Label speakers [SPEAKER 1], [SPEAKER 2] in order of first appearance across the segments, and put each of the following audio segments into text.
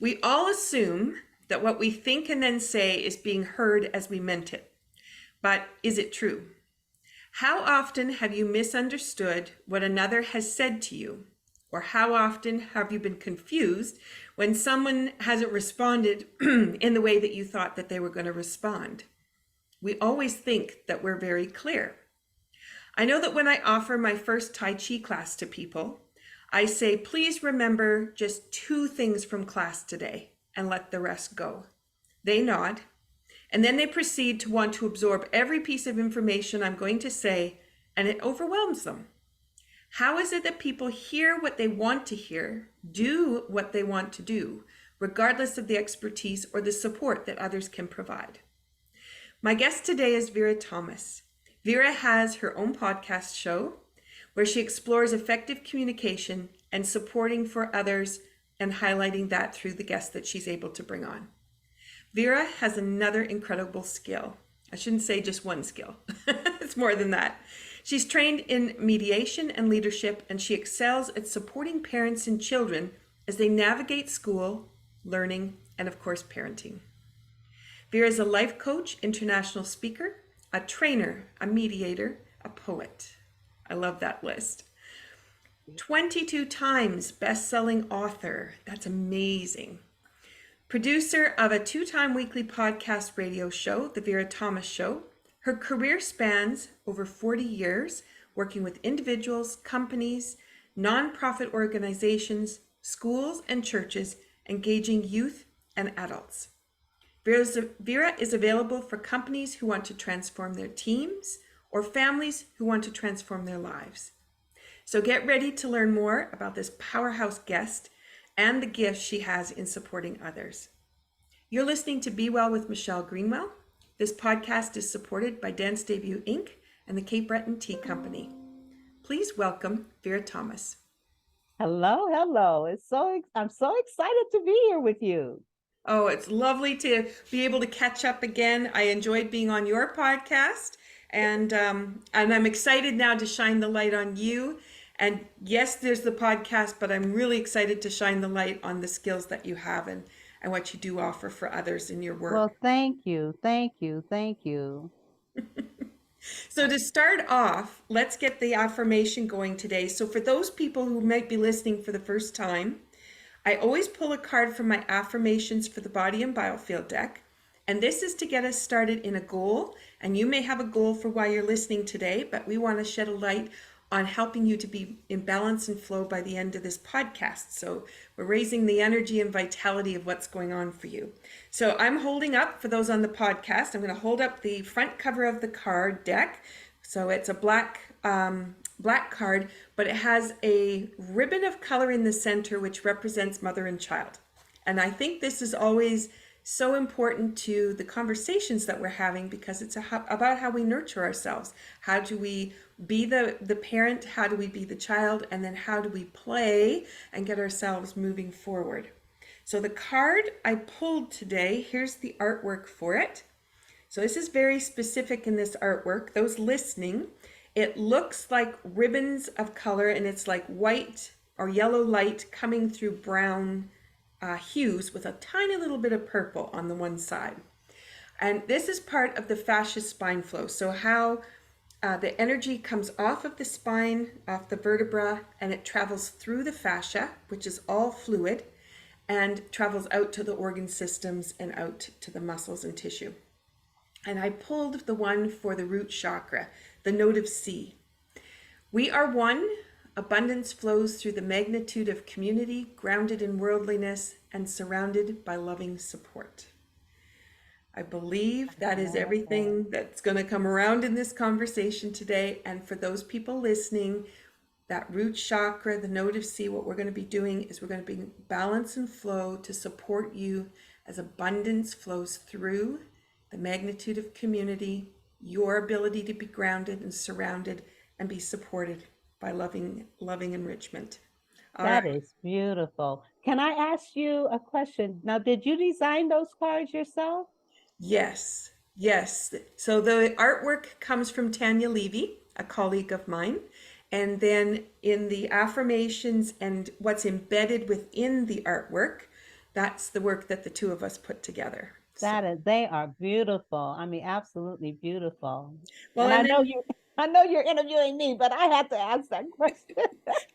[SPEAKER 1] We all assume that what we think and then say is being heard as we meant it. But is it true? How often have you misunderstood what another has said to you? Or how often have you been confused when someone hasn't responded in the way that you thought that they were going to respond? We always think that we're very clear. I know that when I offer my first Tai Chi class to people, I say, please remember just 2 things from class today and let the rest go. They nod, and then they proceed to want to absorb every piece of information I'm going to say, and it overwhelms them. How is it that people hear what they want to hear, do what they want to do, regardless of the expertise or the support that others can provide? My guest today is Vera Thomas. Vera has her own podcast show where she explores effective communication and supporting for others and highlighting that through the guests that she's able to bring on. Vera has another incredible skill. I shouldn't say just one skill. It's more than that. She's trained in mediation and leadership, and she excels at supporting parents and children as they navigate school, learning, and of course, parenting. Vera is a life coach, international speaker, a trainer, a mediator, a poet. I love that list. 22 times best-selling author. That's amazing. Producer of a 2-time weekly podcast radio show, The Vera Thomas Show. Her career spans over 40 years, working with individuals, companies, nonprofit organizations, schools, and churches, engaging youth and adults. Vera is available for companies who want to transform their teams or families who want to transform their lives. So get ready to learn more about this powerhouse guest and the gifts she has in supporting others. You're listening to Be Well with Michelle Greenwell. This podcast is supported by Dance Debut Inc. and the Cape Breton Tea Company. Please welcome Vera Thomas.
[SPEAKER 2] Hello. I'm so excited to be here with you.
[SPEAKER 1] Oh, it's lovely to be able to catch up again. I enjoyed being on your podcast, and I'm excited now to shine the light on you. And yes, there's the podcast, but I'm really excited to shine the light on the skills that you have and what you do offer for others in your work.
[SPEAKER 2] Well, thank you.
[SPEAKER 1] So to start off, let's get the affirmation going today. So for those people who might be listening for the first time, I always pull a card from my affirmations for the body and biofield deck. And this is to get us started in a goal. And you may have a goal for why you're listening today, but we want to shed a light on helping you to be in balance and flow by the end of this podcast. So we're raising the energy and vitality of what's going on for you. So I'm holding up, for those on the podcast, I'm going to hold up the front cover of the card deck. So it's a black card, but it has a ribbon of color in the center, which represents mother and child. And I think this is always so important to the conversations that we're having, because it's about how we nurture ourselves. How do we be the parent? How do we be the child? And then how do we play and get ourselves moving forward? So the card I pulled today, here's the artwork for it. So this is very specific in this artwork. Those listening, it looks like ribbons of color, and it's like white or yellow light coming through brown hues with a tiny little bit of purple on the one side. And this is part of the fascia spine flow. So how the energy comes off of the spine, off the vertebra, and it travels through the fascia, which is all fluid, and travels out to the organ systems and out to the muscles and tissue. And I pulled the one for the root chakra, the note of C. We are one. Abundance flows through the magnitude of community, grounded in worldliness, and surrounded by loving support. I believe that is everything that's going to come around in this conversation today. And for those people listening, that root chakra, the note of C, what we're going to be doing is we're going to be balance and flow to support you as abundance flows through the magnitude of community, your ability to be grounded and surrounded and be supported by loving enrichment.
[SPEAKER 2] That is beautiful. Can I ask you a question? Now, did you design those cards yourself?
[SPEAKER 1] Yes. So the artwork comes from Tanya Levy, a colleague of mine. And then in the affirmations and what's embedded within the artwork, That's the work that the two of us put together. So,
[SPEAKER 2] They are beautiful. I mean, absolutely beautiful.
[SPEAKER 1] well,
[SPEAKER 2] And I
[SPEAKER 1] and
[SPEAKER 2] know
[SPEAKER 1] then
[SPEAKER 2] you, I know you're interviewing me, but I had to ask that question.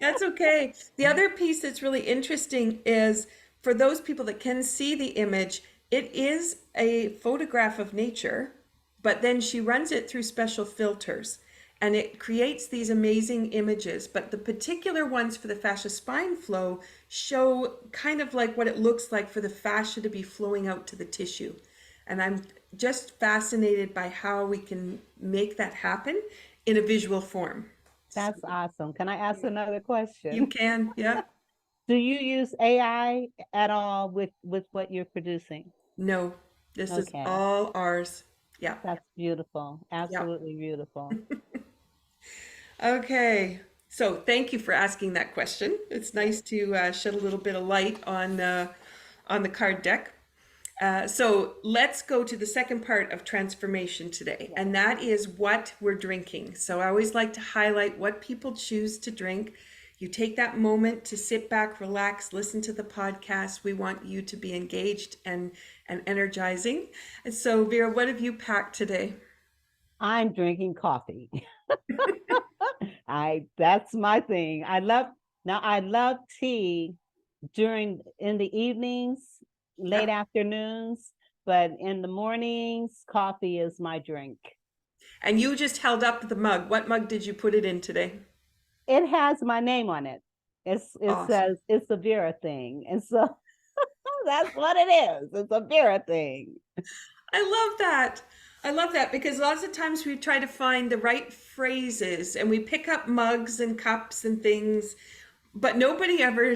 [SPEAKER 1] that's okay. The other piece that's really interesting is for those people that can see the image, it is a photograph of nature, but then she runs it through special filters and it creates these amazing images. But the particular ones for the fascia spine flow show kind of like what it looks like for the fascia to be flowing out to the tissue. And I'm just fascinated by how we can make that happen in a visual form. So
[SPEAKER 2] That's awesome. Can I ask another
[SPEAKER 1] you
[SPEAKER 2] question?
[SPEAKER 1] can, yeah.
[SPEAKER 2] Do you use AI at all with what you're producing?
[SPEAKER 1] No, this is
[SPEAKER 2] Okay,
[SPEAKER 1] all ours. Yeah,
[SPEAKER 2] that's beautiful.
[SPEAKER 1] yeah.
[SPEAKER 2] Absolutely beautiful.
[SPEAKER 1] Okay. So thank you for asking that question. It's nice to shed a little bit of light on the card deck. So let's go to the second part of transformation today, and that is what we're drinking. So I always like to highlight what people choose to drink. You take that moment to sit back, relax, listen to the podcast. We want you to be engaged and energizing. And so, Vera, what have you packed today?
[SPEAKER 2] I'm drinking coffee. I That's my thing. I love tea during in the evenings, late
[SPEAKER 1] Yep.
[SPEAKER 2] afternoons, but in the mornings, coffee is my drink.
[SPEAKER 1] And you just held up the mug. What mug did you put it in today?
[SPEAKER 2] It has my name on it. It
[SPEAKER 1] Awesome.
[SPEAKER 2] says it's a Vera thing. And so that's what it is. It's a Vera thing.
[SPEAKER 1] I love that. I love that because lots of times we try to find the right phrases and we pick up mugs and cups and things, but nobody ever,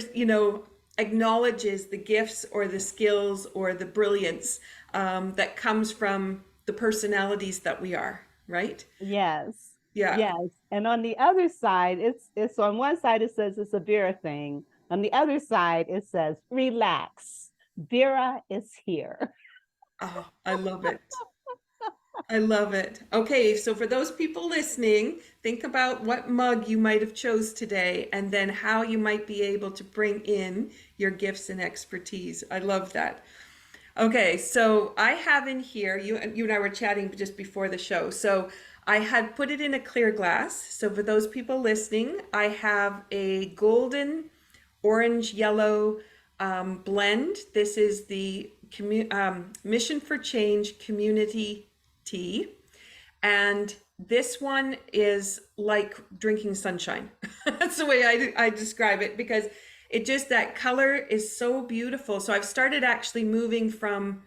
[SPEAKER 1] acknowledges the gifts or the skills or the brilliance that comes from the personalities that we are, right?
[SPEAKER 2] Yes.
[SPEAKER 1] Yeah.
[SPEAKER 2] Yes. And on the other side, it's on one side it says it's a Vera thing. On the other side, it says relax. Vera is here.
[SPEAKER 1] Oh, I love it. I love it. Okay, so for those people listening, think about what mug you might have chose today and then how you might be able to bring in your gifts and expertise. I love that. Okay, so I have in here, you and I were chatting just before the show. So I had put it in a clear glass. So for those people listening, I have a golden orange yellow blend. This is the Mission for Change Community Tea. And this one is like drinking sunshine. That's the way I describe it because that color is so beautiful. So I've started actually moving from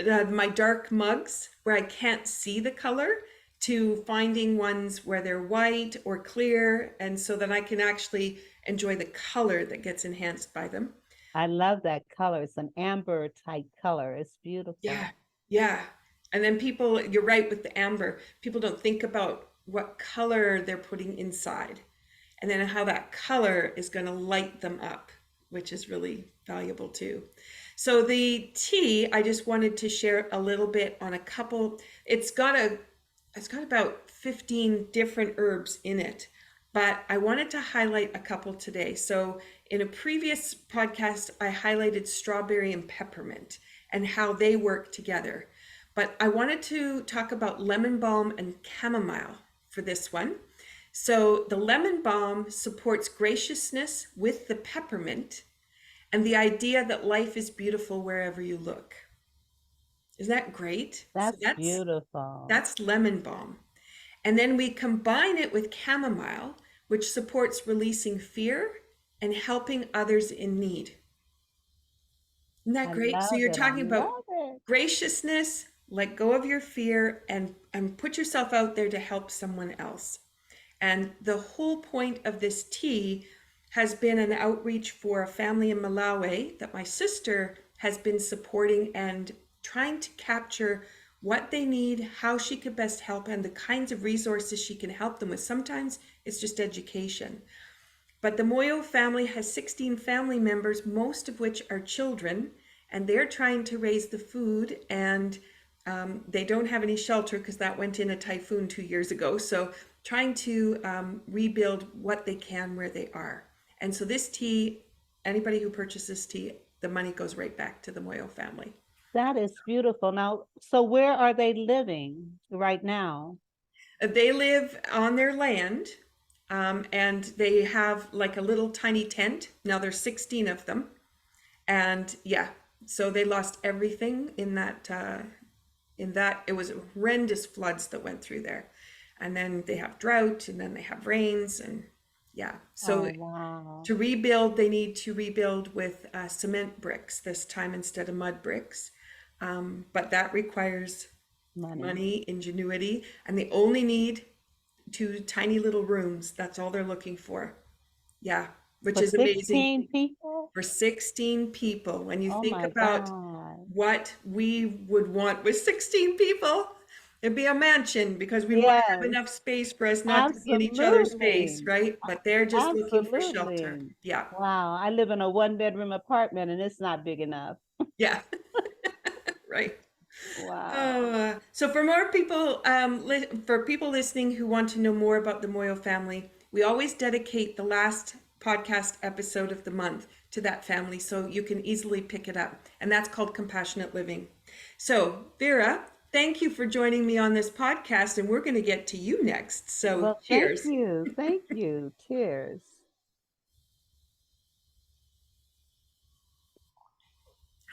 [SPEAKER 1] my dark mugs where I can't see the color to finding ones where they're white or clear, and so that I can actually enjoy the color that gets enhanced by them.
[SPEAKER 2] I love that color. It's an amber type color. It's
[SPEAKER 1] Yeah,
[SPEAKER 2] beautiful.
[SPEAKER 1] yeah. And then people, you're right with the amber, people don't think about what color they're putting inside and then how that color is going to light them up, which is really valuable too. So the tea, I just wanted to share a little bit on a couple. It's got about 15 different herbs in it, but I wanted to highlight a couple today. So in a previous podcast, I highlighted strawberry and peppermint and how they work together. But I wanted to talk about lemon balm and chamomile for this one. So the lemon balm supports graciousness with the peppermint and the idea that life is beautiful wherever you look. Isn't that great? So
[SPEAKER 2] That's
[SPEAKER 1] that's
[SPEAKER 2] beautiful.
[SPEAKER 1] that's lemon balm. And then we combine it with chamomile, which supports releasing fear and helping others in need. Isn't that
[SPEAKER 2] I
[SPEAKER 1] great? So
[SPEAKER 2] love
[SPEAKER 1] you're
[SPEAKER 2] it. I
[SPEAKER 1] talking about
[SPEAKER 2] love it.
[SPEAKER 1] graciousness, let go of your fear and put yourself out there to help someone else. And the whole point of this tea has been an outreach for a family in Malawi that my sister has been supporting and trying to capture what they need, how she could best help, and the kinds of resources she can help them with. Sometimes it's just education. But the Moyo family has 16 family members, most of which are children, and they're trying to raise the food, and they don't have any shelter because that went in a typhoon 2 years ago. So trying to rebuild what they can where they are. And so this tea, anybody who purchases tea, the money goes right back to the Moyo family.
[SPEAKER 2] That is beautiful. Now, so where are they living right now?
[SPEAKER 1] They live on their land, and they have like a little tiny tent. Now there's 16 of them, and yeah, so they lost everything in that. It was horrendous floods that went through there, and then they have drought, and then they have rains, and yeah.
[SPEAKER 2] Oh,
[SPEAKER 1] So
[SPEAKER 2] wow.
[SPEAKER 1] to rebuild, they need to rebuild with cement bricks this time instead of mud bricks, but that requires
[SPEAKER 2] Money.
[SPEAKER 1] money, ingenuity, and they only need two tiny little rooms. That's all they're looking for. Yeah, which
[SPEAKER 2] For
[SPEAKER 1] is amazing
[SPEAKER 2] 16 people?
[SPEAKER 1] for 16 people. When you
[SPEAKER 2] Oh
[SPEAKER 1] think
[SPEAKER 2] my
[SPEAKER 1] about
[SPEAKER 2] God.
[SPEAKER 1] what we would want with 16 people, it'd be a mansion because we want to have
[SPEAKER 2] Yes,
[SPEAKER 1] enough space for us not to be in each other's face,
[SPEAKER 2] absolutely.
[SPEAKER 1] right? But they're just looking for shelter.
[SPEAKER 2] Absolutely.
[SPEAKER 1] Yeah,
[SPEAKER 2] Wow. I live in a one-bedroom apartment and it's not big enough.
[SPEAKER 1] yeah, right.
[SPEAKER 2] Wow.
[SPEAKER 1] Oh, so for more people, for people listening who want to know more about the Moyo family, we always dedicate the last podcast episode of the month to that family, so you can easily pick it up, and that's called Compassionate Living. So, Vera, thank you for joining me on this podcast, and we're going to get to you next. So,
[SPEAKER 2] Well, thank
[SPEAKER 1] cheers.
[SPEAKER 2] you. Thank you. Cheers.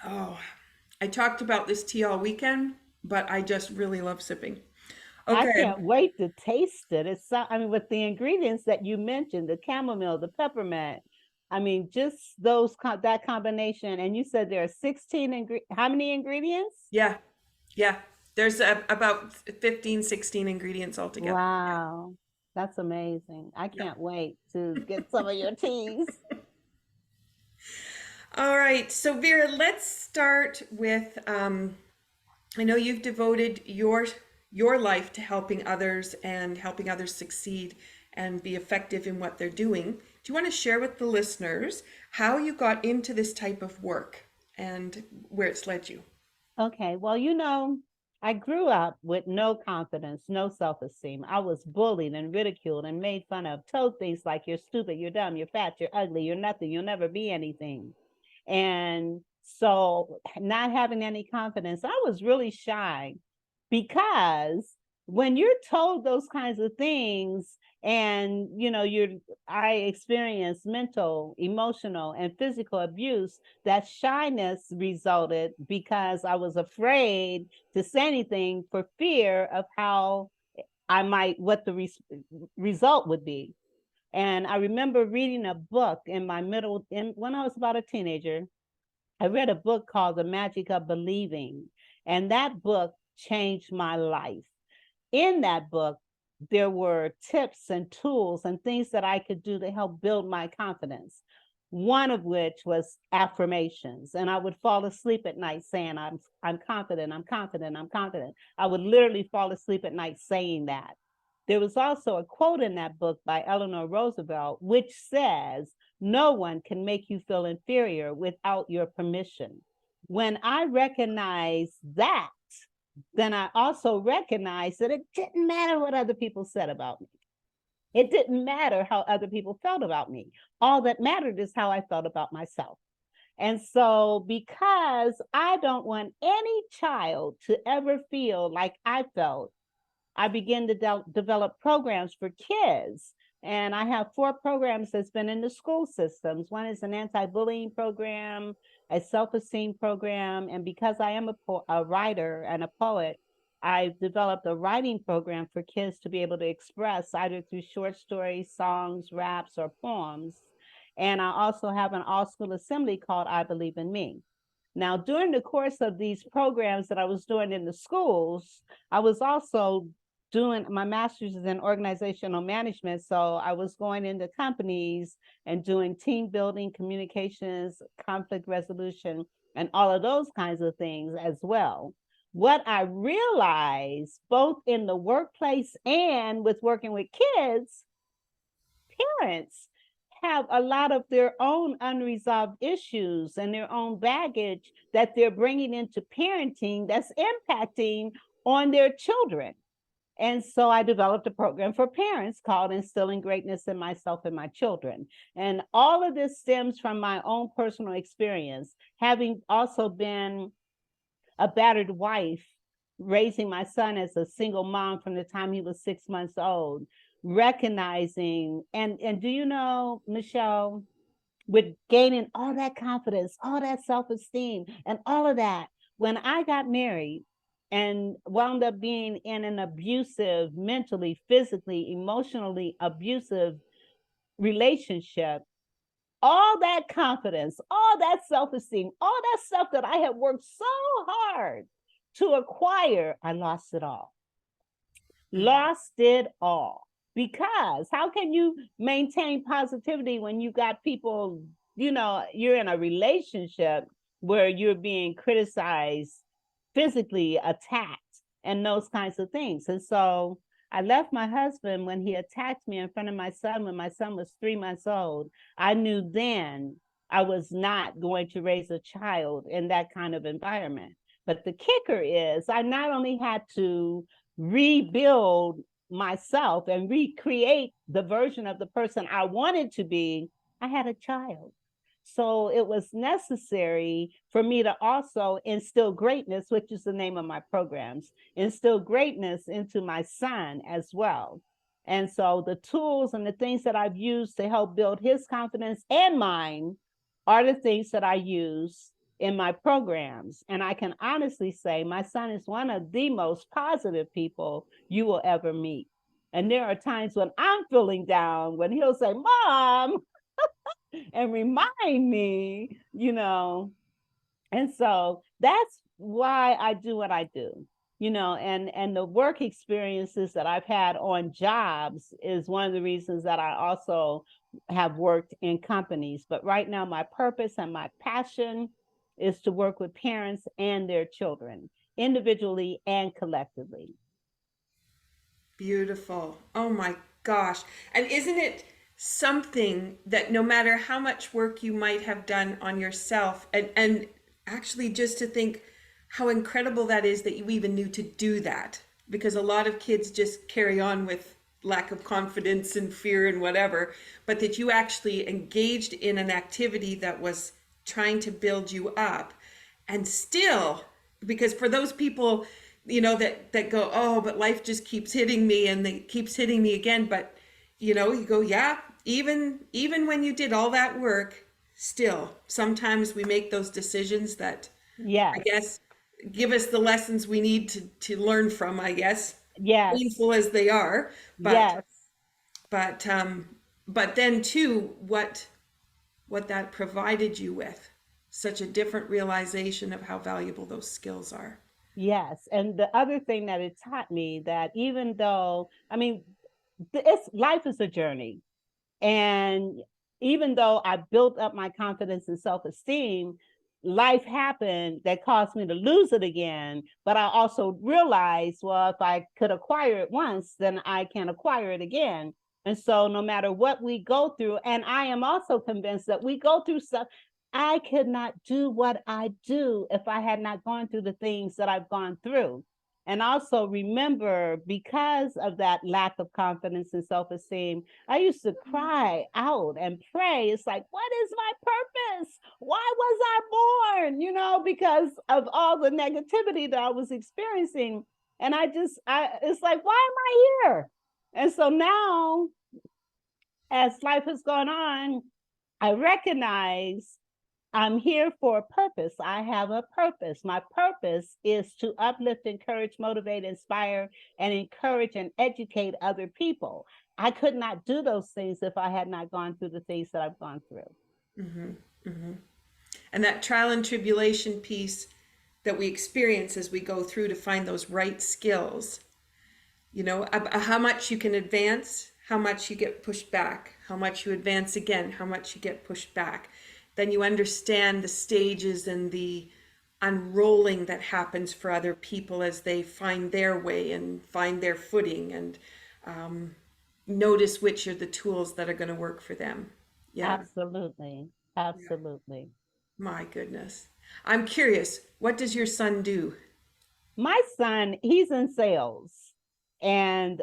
[SPEAKER 1] Oh, I talked about this tea all weekend, but I just really love sipping.
[SPEAKER 2] I
[SPEAKER 1] Okay.
[SPEAKER 2] can't wait to taste it. I mean, with the ingredients that you mentioned, the chamomile, the peppermint, I mean, just that combination. And you said there are 16 how many ingredients?
[SPEAKER 1] Yeah, yeah. There's about 15, 16 ingredients altogether. Yeah,
[SPEAKER 2] Wow. That's amazing. I
[SPEAKER 1] yeah.
[SPEAKER 2] can't wait to get some of your teas.
[SPEAKER 1] All right. So Vera, let's start with I know you've devoted your life to helping others and helping others succeed and be effective in what they're doing. Do you want to share with the listeners how you got into this type of work and where it's led you?
[SPEAKER 2] Okay, well, I grew up with no confidence, no self-esteem. I was bullied and ridiculed and made fun of, told things like you're stupid, you're dumb, you're fat, you're ugly, you're nothing, you'll never be anything. And so, not having any confidence, I was really shy because when you're told those kinds of things, and I experienced mental, emotional, and physical abuse, that shyness resulted because I was afraid to say anything for fear of how what the result would be. And I remember reading a book when I was about a teenager. I read a book called The Magic of Believing, and that book changed my life. In that book, there were tips and tools and things that I could do to help build my confidence. One of which was affirmations. And I would fall asleep at night saying, I'm confident, I'm confident, I'm confident. I would literally fall asleep at night saying that. There was also a quote in that book by Eleanor Roosevelt, which says, no one can make you feel inferior without your permission. When I recognized that, then I also recognized that it didn't matter what other people said about me. It didn't matter how other people felt about me. All that mattered is how I felt about myself. And so, because I don't want any child to ever feel like I felt, I began to develop programs for kids. And I have 4 programs that's been in the school systems. One is an anti-bullying program, a self-esteem program. And because I am a writer and a poet, I've developed a writing program for kids to be able to express either through short stories, songs, raps, or poems. And I also have an all-school assembly called I Believe in Me. Now, during the course of these programs that I was doing in the schools, I was also doing my master's in organizational management. So I was going into companies and doing team building, communications, conflict resolution, and all of those kinds of things as well. What I realized, both in the workplace and with working with kids, parents have a lot of their own unresolved issues and their own baggage that they're bringing into parenting that's impacting on their children. And so I developed a program for parents called Instilling Greatness in Myself and My Children. And all of this stems from my own personal experience, having also been a battered wife, raising my son as a single mom from the time he was 6 months old, recognizing, and do you know, Michelle, with gaining all that confidence, all that self-esteem, and all of that, when I got married and wound up being in an abusive, mentally, physically, emotionally abusive relationship, all that confidence, all that self-esteem, all that stuff that I had worked so hard to acquire, I lost it all. Lost it all. Because how can you maintain positivity when you got people, you're in a relationship where you're being criticized, physically attacked, and those kinds of things. And so I left my husband when he attacked me in front of my son when my son was 3 months old. I knew then I was not going to raise a child in that kind of environment. But the kicker is I not only had to rebuild myself and recreate the version of the person I wanted to be, I had a child. So it was necessary for me to also instill greatness, which is the name of my programs, instill greatness into my son as well. And so the tools and the things that I've used to help build his confidence and mine are the things that I use in my programs. And I can honestly say my son is one of the most positive people you will ever meet. And there are times when I'm feeling down when he'll say, Mom, and remind me, and so that's why I do what I do, and the work experiences that I've had on jobs is one of the reasons that I also have worked in companies. But right now, my purpose and my passion is to work with parents and their children, individually and collectively.
[SPEAKER 1] Beautiful. Oh my gosh. And isn't it something that no matter how much work you might have done on yourself, and actually just to think how incredible that is that you even knew to do that, because a lot of kids just carry on with lack of confidence and fear and whatever, but that you actually engaged in an activity that was trying to build you up. And still, because for those people, that go, oh, but life just keeps hitting me and it keeps hitting me again. But you go, yeah, even when you did all that work, still sometimes we make those decisions that, I
[SPEAKER 2] Yes,
[SPEAKER 1] guess, give us the lessons we need to learn from, I guess,
[SPEAKER 2] yes,
[SPEAKER 1] painful as they are. but
[SPEAKER 2] yes.
[SPEAKER 1] but but then too, what that provided you with, such a different realization of how valuable those skills are.
[SPEAKER 2] Yes. And the other thing that it taught me that even though, it's life is a journey. And even though I built up my confidence and self-esteem, life happened that caused me to lose it again. But I also realized, well, if I could acquire it once, then I can acquire it again. And so no matter what we go through, and I am also convinced that we go through stuff, I could not do what I do if I had not gone through the things that I've gone through. And also remember, because of that lack of confidence and self-esteem, I used to cry out and pray. It's like, what is my purpose? Why was I born? Because of all the negativity that I was experiencing. And it's like, why am I here? And so now, as life has gone on, I recognize I'm here for a purpose. I have a purpose. My purpose is to uplift, encourage, motivate, inspire, and encourage and educate other people. I could not do those things if I had not gone through the things that I've gone through.
[SPEAKER 1] And that trial and tribulation piece that we experience as we go through to find those right skills, how much you can advance, how much you get pushed back, how much you advance again, how much you get pushed back. Then you understand the stages and the unrolling that happens for other people as they find their way and find their footing, and notice which are the tools that are going to work for them. Yeah.
[SPEAKER 2] Absolutely.
[SPEAKER 1] Yeah.
[SPEAKER 2] Absolutely.
[SPEAKER 1] My goodness. I'm curious, what does your son do?
[SPEAKER 2] My son, he's in sales. And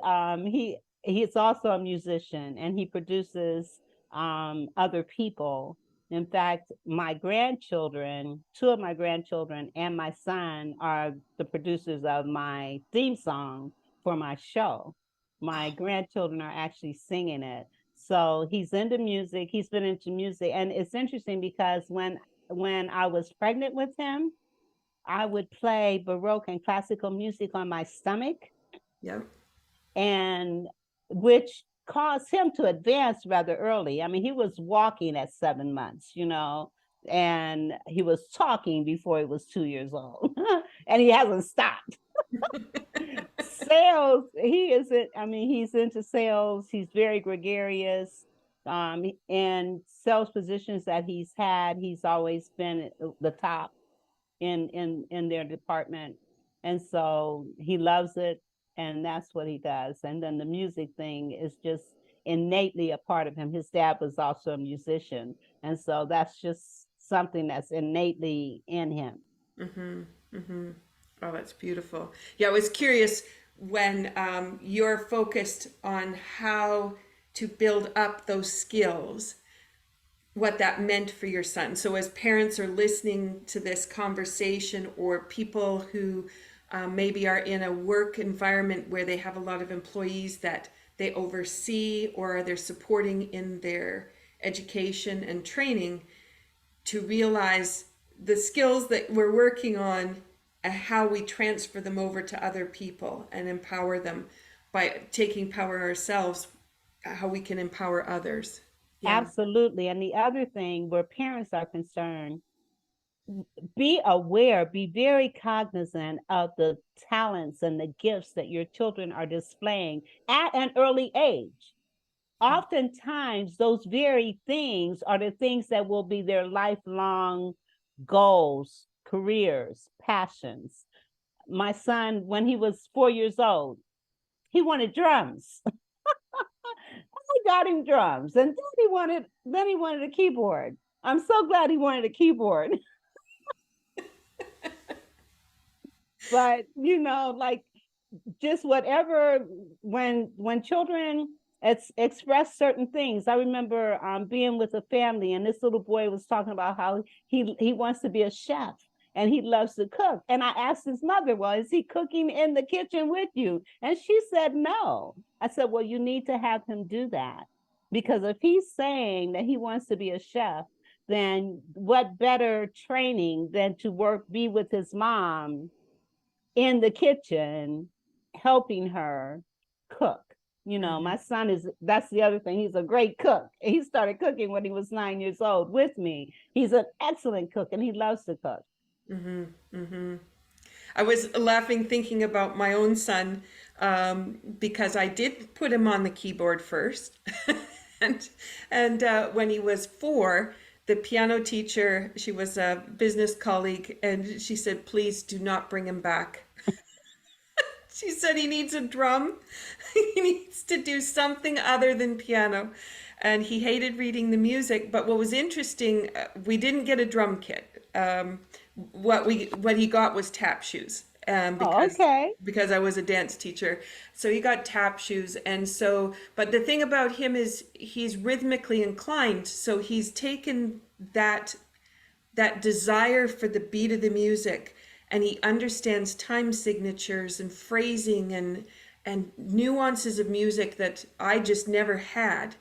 [SPEAKER 2] he's also a musician, and he produces other people. In fact, my grandchildren, two of my grandchildren and my son are the producers of my theme song for my show. My grandchildren are actually singing it. So he's into music. He's been into music. And it's interesting because when I was pregnant with him, I would play Baroque and classical music on my stomach,
[SPEAKER 1] Yep.
[SPEAKER 2] and which caused him to advance rather early. I mean, he was walking at 7 months, and he was talking before he was 2 years old, and he hasn't stopped. Sales, he's into sales. He's very gregarious. In sales positions that he's had, he's always been at the top in their department, and so he loves it, and that's what he does. And then the music thing is just innately a part of him. His dad was also a musician, and so that's just something that's innately in him.
[SPEAKER 1] Mm-hmm. Mm-hmm. Oh, that's beautiful. Yeah, I was curious when you're focused on how to build up those skills, what that meant for your son. So, as parents are listening to this conversation, or people who maybe are in a work environment where they have a lot of employees that they oversee or they're supporting in their education and training, to realize the skills that we're working on and how we transfer them over to other people and empower them by taking power ourselves, how we can empower others. Yeah.
[SPEAKER 2] Absolutely. And the other thing where parents are concerned, be aware, be very cognizant of the talents and the gifts that your children are displaying at an early age. Oftentimes, those very things are the things that will be their lifelong goals, careers, passions. My son, when he was 4 years old, he wanted drums. I got him drums, and then he wanted a keyboard. I'm so glad he wanted a keyboard. But like, just whatever, when children express certain things. I remember being with a family, and this little boy was talking about how he wants to be a chef, and he loves to cook. And I asked his mother, well, is he cooking in the kitchen with you? And she said no. I said, well, you need to have him do that, because if he's saying that he wants to be a chef, then what better training than to be with his mom in the kitchen helping her cook.
[SPEAKER 1] Mm-hmm.
[SPEAKER 2] My son that's the other thing. He's a great cook. He started cooking when he was 9 years old with me. He's an excellent cook, and he loves to cook.
[SPEAKER 1] Mm-hmm. Mm-hmm. I was laughing thinking about my own son, because I did put him on the keyboard first, and when he was 4, the piano teacher, she was a business colleague, and she said, "Please do not bring him back." She said he needs a drum. He needs to do something other than piano. And he hated reading the music. But what was interesting, we didn't get a drum kit. What he got was tap shoes.
[SPEAKER 2] Oh, okay.
[SPEAKER 1] Because I was a dance teacher. So he got tap shoes. And so, but the thing about him is he's rhythmically inclined. So he's taken that desire for the beat of the music, and he understands time signatures and phrasing and nuances of music that I just never had.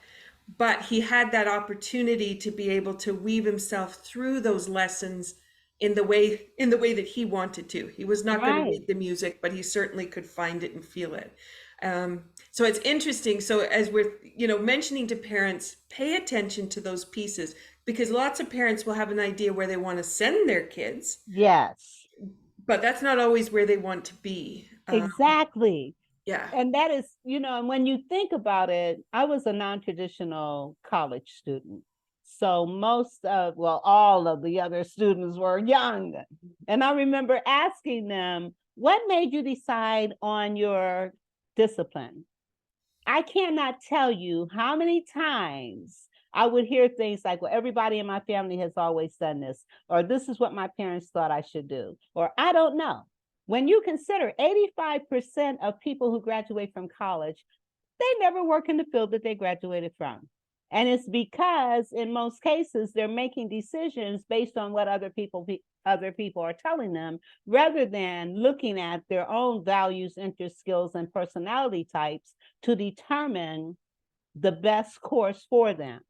[SPEAKER 1] But he had that opportunity to be able to weave himself through those lessons in the way that he wanted to. He was not going to
[SPEAKER 2] Right.
[SPEAKER 1] read the music, but he certainly could find it and feel it. So it's interesting. So as we're mentioning to parents, pay attention to those pieces, because lots of parents will have an idea where they want to send their kids,
[SPEAKER 2] Yes,
[SPEAKER 1] but that's not always where they want to be.
[SPEAKER 2] exactly.
[SPEAKER 1] Yeah.
[SPEAKER 2] And that is, and when you think about it, I was a non-traditional college student. So all of the other students were young. And I remember asking them, what made you decide on your discipline? I cannot tell you how many times I would hear things like, well, everybody in my family has always done this, or this is what my parents thought I should do, or I don't know. When you consider 85% of people who graduate from college, they never work in the field that they graduated from. And it's because in most cases, they're making decisions based on what other people are telling them, rather than looking at their own values, interests, skills, and personality types to determine the best course for them.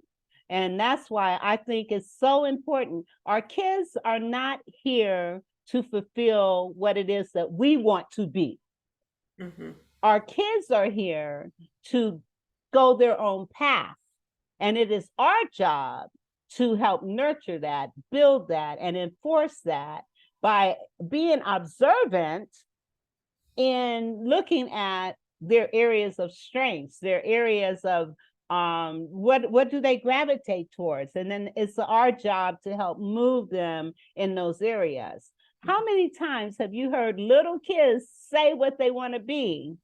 [SPEAKER 2] And that's why I think it's so important. Our kids are not here to fulfill what it is that we want to be.
[SPEAKER 1] Mm-hmm.
[SPEAKER 2] Our kids are here to go their own path. And it is our job to help nurture that, build that, and enforce that by being observant in looking at their areas of strengths, their areas of what do they gravitate towards, and then it's our job to help move them in those areas. How many times have you heard little kids say what they want to be,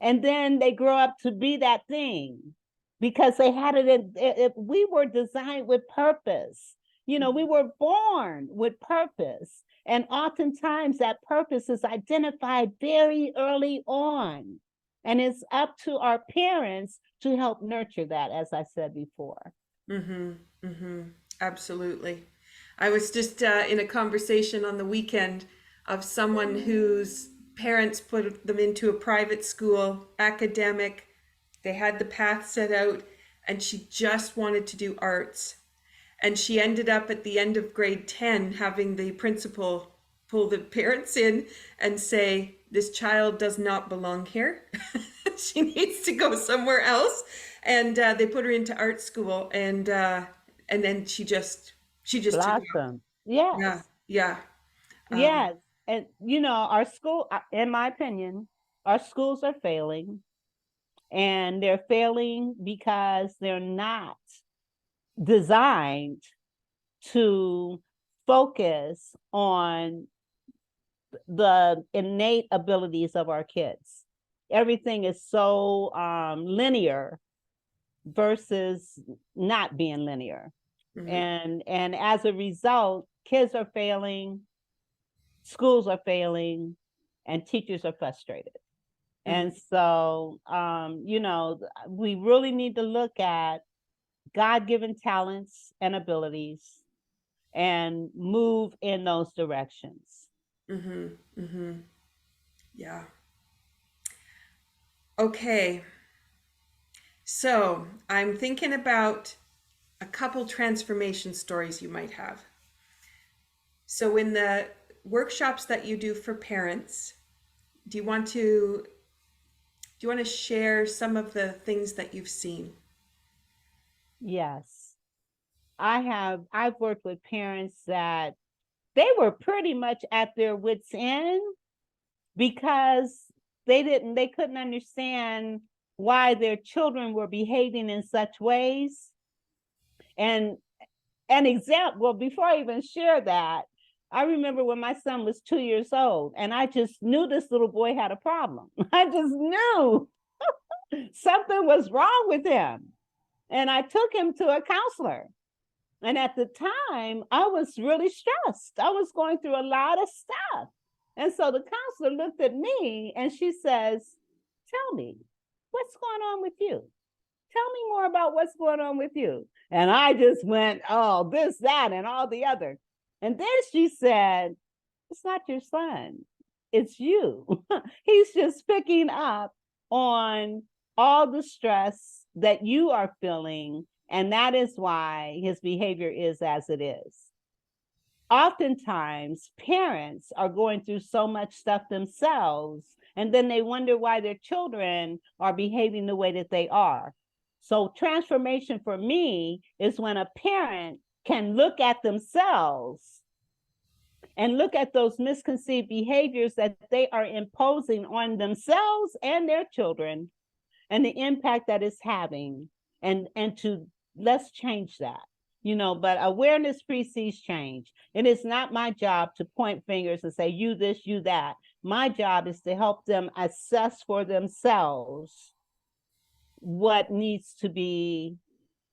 [SPEAKER 2] and then they grow up to be that thing because they had it we were designed with purpose. You know, we were born with purpose. And oftentimes that purpose is identified very early on. And it's up to our parents to help nurture that, as I said before.
[SPEAKER 1] Mm-hmm. Mm-hmm. Absolutely. I was just in a conversation on the weekend of someone whose parents put them into a private school, academic. They had the path set out, and she just wanted to do arts. And she ended up at the end of grade 10 having the principal pull the parents in and say, "This child does not belong here. She needs to go somewhere else." And they put her into art school, and then she just took off.
[SPEAKER 2] Blossom. Yes.
[SPEAKER 1] Yeah, yeah.
[SPEAKER 2] Yes. And, you know, our school, in my opinion, our schools are failing. And they're failing because they're not designed to focus on the innate abilities of our kids. Everything is so linear versus not being linear.
[SPEAKER 1] Mm-hmm.
[SPEAKER 2] And as a result, kids are failing, schools are failing, and teachers are frustrated.
[SPEAKER 1] Mm-hmm.
[SPEAKER 2] And so, you know, we really need to look at God-given talents and abilities and move in those directions.
[SPEAKER 1] Mm-hmm. Mm-hmm. Yeah. Okay. So I'm thinking about a couple transformation stories you might have. So in the workshops that you do for parents, do you want to share some of the things that you've seen?
[SPEAKER 2] Yes. I've worked with parents that they were pretty much at their wits' end because they couldn't understand why their children were behaving in such ways. And an example, well, before I even share that, I remember when my son was 2 years old and I just knew this little boy had a problem. I just knew something was wrong with him. And I took him to a counselor. And at the time, I was really stressed. I was going through a lot of stuff. And so the counselor looked at me and she says, "Tell me, what's going on with you? Tell me more about what's going on with you." And I just went, "Oh, this, that, and all the other." And then she said, "It's not your son, it's you." He's just picking up on all the stress that you are feeling. And that is why his behavior is as it is. Oftentimes, parents are going through so much stuff themselves, and then they wonder why their children are behaving the way that they are. So, transformation for me is when a parent can look at themselves and look at those misconceived behaviors that they are imposing on themselves and their children and the impact that it's having, and to let's change that. You know, but awareness precedes change. It is not my job to point fingers and say, you this, you that. My job is to help them assess for themselves what needs to be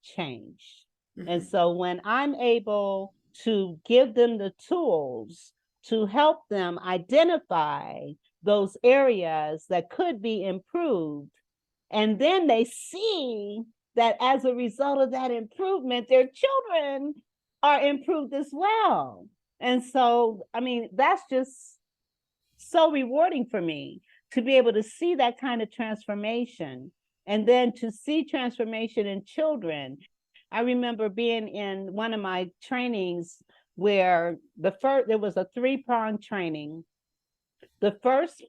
[SPEAKER 2] changed. And
[SPEAKER 1] Mm-hmm.
[SPEAKER 2] so when I'm able to give them the tools to help them identify those areas that could be improved. And then they see that as a result of that improvement, their children are improved as well. And so, I mean, that's just so rewarding for me to be able to see that kind of transformation, and then to see transformation in children. I remember being in one of my trainings where there was a 3-pronged training. The first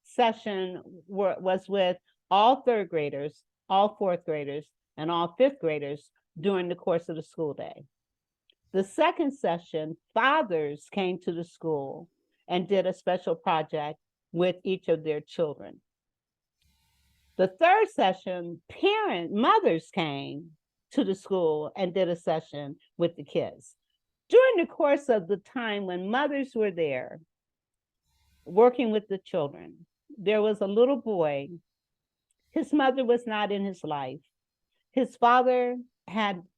[SPEAKER 2] session was with all 3rd graders, all 4th graders, and all 5th graders during the course of the school day. The second session, fathers came to the school and did a special project with each of their children. The third session, mothers came to the school and did a session with the kids. During the course of the time when mothers were there working with the children, there was a little boy. His mother was not in his life. His father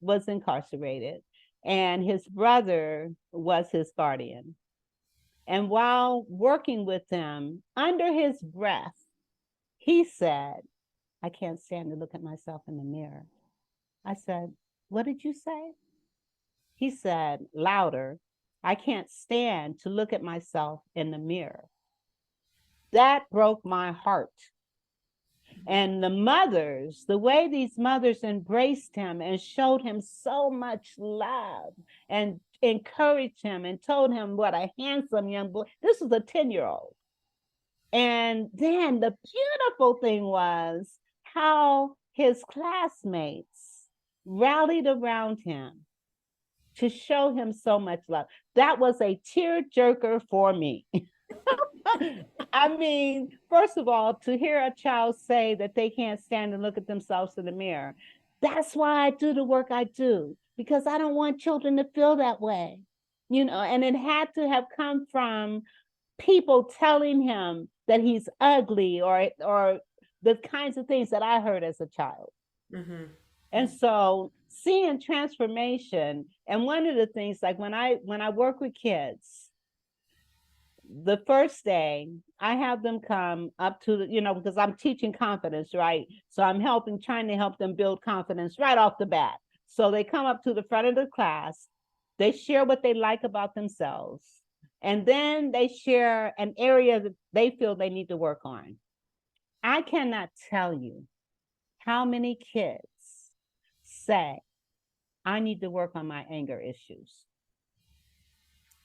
[SPEAKER 2] was incarcerated, and his brother was his guardian. And while working with them, under his breath, he said, "I can't stand to look at myself in the mirror." I said, "What did you say?" He said, louder, "I can't stand to look at myself in the mirror." That broke my heart. And the way these mothers embraced him and showed him so much love and encouraged him and told him what a handsome young boy. This was a 10-year-old. And then the beautiful thing was how his classmates rallied around him to show him so much love. That was a tearjerker for me. I mean, first of all, to hear a child say that they can't stand and look at themselves in the mirror, that's why I do the work I do, because I don't want children to feel that way, and it had to have come from people telling him that he's ugly or the kinds of things that I heard as a child. Mm-hmm. And so seeing transformation, and one of the things, like when I work with kids, the first day I have them come up to because I'm teaching confidence, right? So I'm trying to help them build confidence right off the bat. So they come up to the front of the class, they share what they like about themselves, and then they share an area that they feel they need to work on. I cannot tell you how many kids say, "I need to work on my anger issues."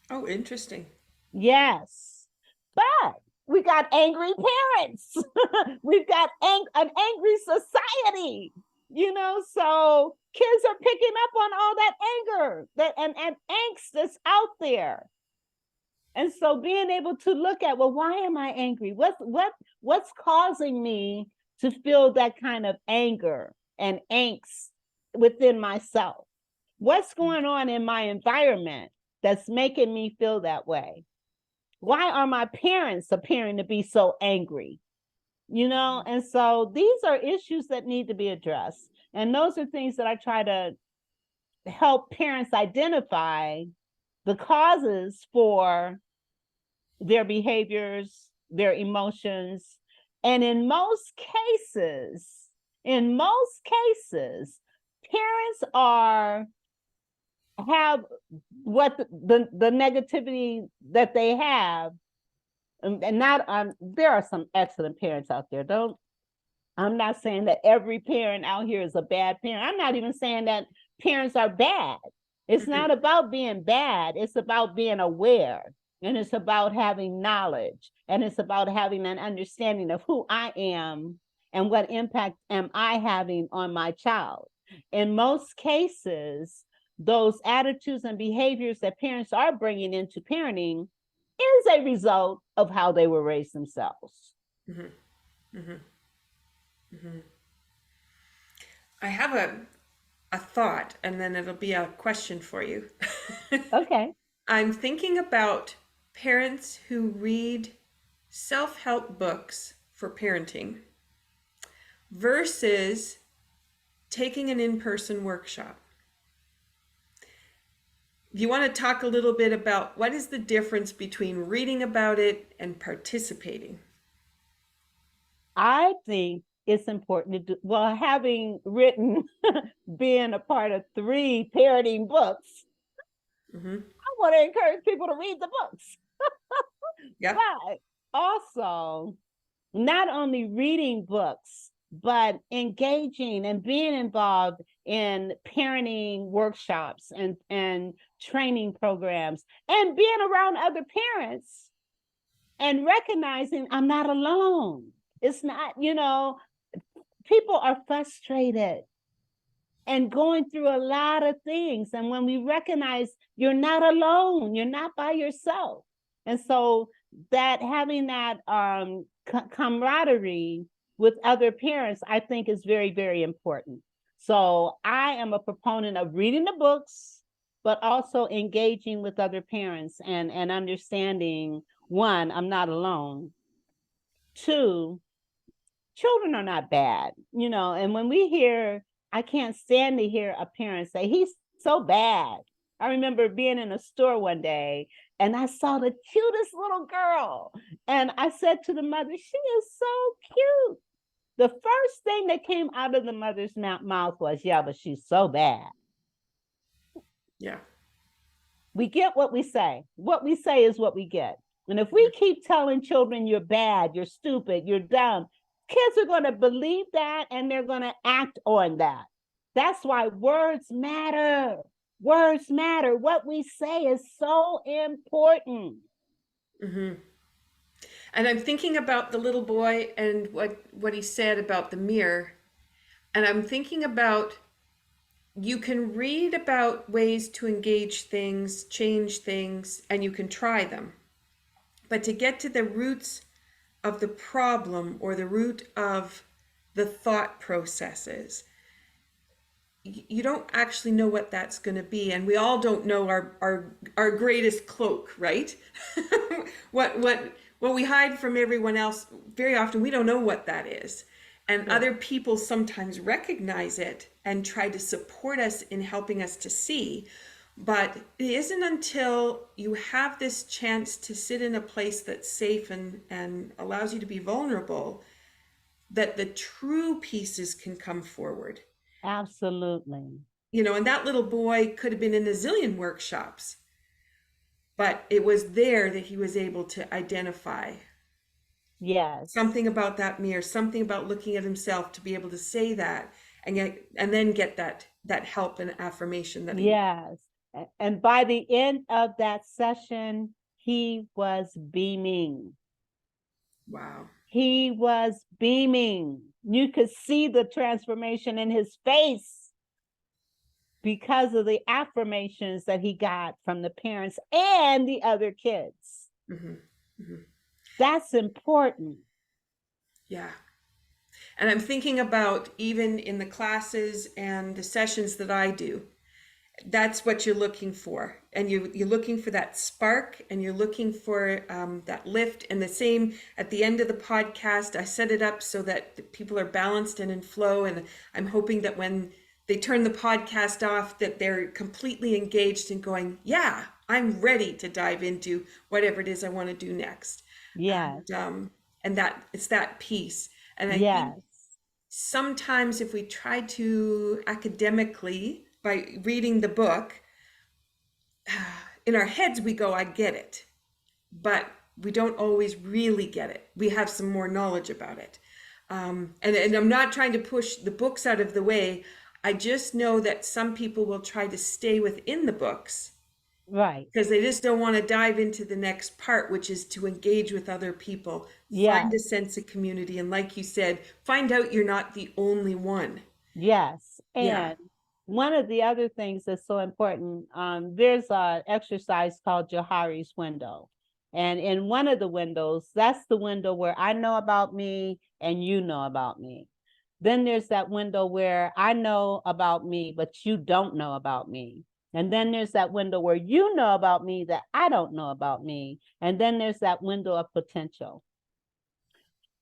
[SPEAKER 1] Oh, interesting.
[SPEAKER 2] Yes, but we got angry parents. We've got an angry society, so kids are picking up on all that anger and angst that's out there. And so being able to look at, well, why am I angry? What's causing me to feel that kind of anger and angst within myself? What's going on in my environment that's making me feel that way? Why are my parents appearing to be so angry? And so these are issues that need to be addressed. And those are things that I try to help parents identify the causes for their behaviors, their emotions. And in most cases, parents have what the negativity that they have, and not there are some excellent parents out there. I'm not saying that every parent out here is a bad parent. I'm not even saying that parents are bad. It's not about being bad. It's about being aware, and it's about having knowledge, and it's about having an understanding of who I am and what impact am I having on my child. In most cases, those attitudes and behaviors that parents are bringing into parenting is a result of how they were raised themselves.
[SPEAKER 1] Mm-hmm. Mm-hmm. Mm-hmm. I have a thought, and then it'll be a question for you.
[SPEAKER 2] Okay.
[SPEAKER 1] I'm thinking about parents who read self-help books for parenting versus taking an in-person workshop. Do you want to talk a little bit about what is the difference between reading about it and participating?
[SPEAKER 2] I think it's important to do, well, having written, being a part of 3 parenting books,
[SPEAKER 1] Mm-hmm.
[SPEAKER 2] I want to encourage people to read the books.
[SPEAKER 1] Yeah.
[SPEAKER 2] But also, not only reading books, but engaging and being involved in parenting workshops and training programs and being around other parents and recognizing I'm not alone. It's not, people are frustrated and going through a lot of things. And when we recognize you're not alone, you're not by yourself. And so that having that camaraderie with other parents, I think is very, very important. So I am a proponent of reading the books, but also engaging with other parents and understanding, one, I'm not alone. Two, children are not bad, and when we hear, I can't stand to hear a parent say, he's so bad. I remember being in a store one day and I saw the cutest little girl. And I said to the mother, she is so cute. The first thing that came out of the mother's mouth was, yeah, but she's so bad.
[SPEAKER 1] Yeah.
[SPEAKER 2] We get what we say. What we say is what we get. And if we keep telling children you're bad, you're stupid, you're dumb, kids are going to believe that and they're going to act on that. That's why words matter. Words matter. What we say is so important.
[SPEAKER 1] Mm-hmm. And I'm thinking about the little boy and what he said about the mirror. And I'm thinking about you can read about ways to engage things, change things, and you can try them. But to get to the roots of the problem or the root of the thought processes, you don't actually know what that's going to be. And we all don't know our greatest cloak, right? what we hide from everyone else, very often we don't know what that is. And
[SPEAKER 2] Yeah.
[SPEAKER 1] other people sometimes recognize it and try to support us in helping us to see. But it isn't until you have this chance to sit in a place that's safe and allows you to be vulnerable that the true pieces can come forward.
[SPEAKER 2] Absolutely.
[SPEAKER 1] And that little boy could have been in a zillion workshops, but it was there that he was able to identify
[SPEAKER 2] Yes.
[SPEAKER 1] something about that mirror, something about looking at himself to be able to say that and then get that help and affirmation that he needed.
[SPEAKER 2] Yes. And by the end of that session, he was beaming.
[SPEAKER 1] Wow.
[SPEAKER 2] He was beaming. You could see the transformation in his face because of the affirmations that he got from the parents and the other kids.
[SPEAKER 1] Mm-hmm. Mm-hmm.
[SPEAKER 2] That's important.
[SPEAKER 1] Yeah. And I'm thinking about even in the classes and the sessions that I do, that's what you're looking for. And you're looking for that spark and you're looking for that lift. And the same at the end of the podcast, I set it up so that people are balanced and in flow. And I'm hoping that when they turn the podcast off, that they're completely engaged and going, yeah, I'm ready to dive into whatever it is I want to do next.
[SPEAKER 2] Yes.
[SPEAKER 1] And that it's that piece. And I think
[SPEAKER 2] Yes.
[SPEAKER 1] sometimes if we try to academically by reading the book, in our heads we go, I get it, but we don't always really get it. We have some more knowledge about it. And I'm not trying to push the books out of the way. I just know that some people will try to stay within the books
[SPEAKER 2] Right.
[SPEAKER 1] because they just don't want to dive into the next part, which is to engage with other people, find
[SPEAKER 2] Yes.
[SPEAKER 1] a sense of community. And like you said, find out you're not the only one.
[SPEAKER 2] Yes.
[SPEAKER 1] Yeah.
[SPEAKER 2] And one of the other things that's so important, there's an exercise called Johari's window. And in one of the windows, that's the window where I know about me and you know about me. Then there's that window where I know about me, but you don't know about me. And then there's that window where you know about me that I don't know about me. And then there's that window of potential.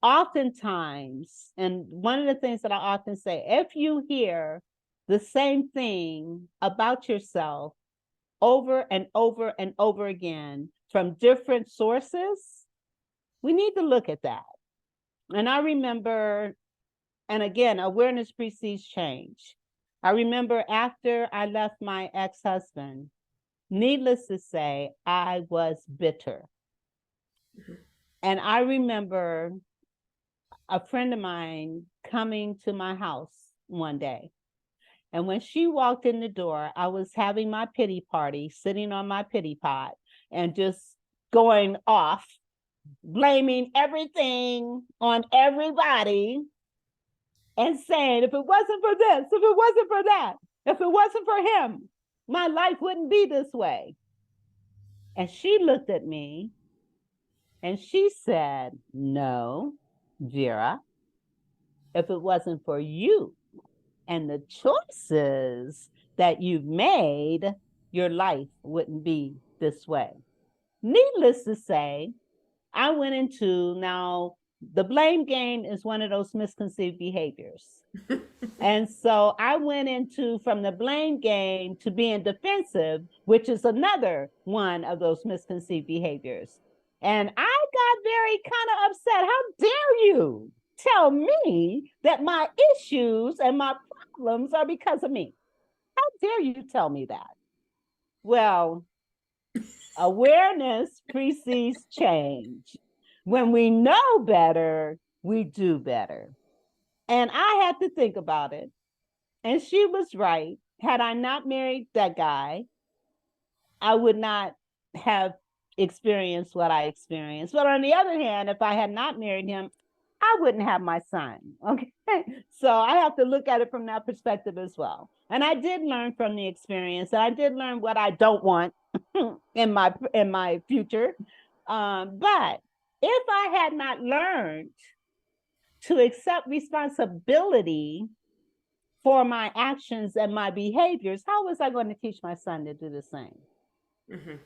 [SPEAKER 2] Oftentimes, and one of the things that I often say, if you hear the same thing about yourself over and over and over again from different sources, we need to look at that. And I remember, and again, awareness precedes change. I remember after I left my ex-husband, needless to say, I was bitter. Mm-hmm. And I remember a friend of mine coming to my house one day. And when she walked in the door, I was having my pity party, sitting on my pity pot and just going off, blaming everything on everybody and saying, if it wasn't for this, if it wasn't for that, if it wasn't for him, my life wouldn't be this way. And she looked at me and she said, no, Vera, if it wasn't for you and the choices that you've made, your life wouldn't be this way. Needless to say, I went into, now the blame game is one of those misconceived behaviors. And so I went into from the blame game to being defensive, which is another one of those misconceived behaviors. And I got very kind of upset. How dare you tell me that my issues and my problems are because of me? How dare you tell me that? Well, awareness precedes change. When we know better, we do better. And I had to think about it. And she was right. Had I not married that guy, I would not have experienced what I experienced. But on the other hand, if I had not married him, I wouldn't have my son. Okay. So I have to look at it from that perspective as well. And I did learn from the experience. And I did learn what I don't want in my future. But if I had not learned to accept responsibility for my actions and my behaviors, how was I going to teach my son to do the same? Mm-hmm.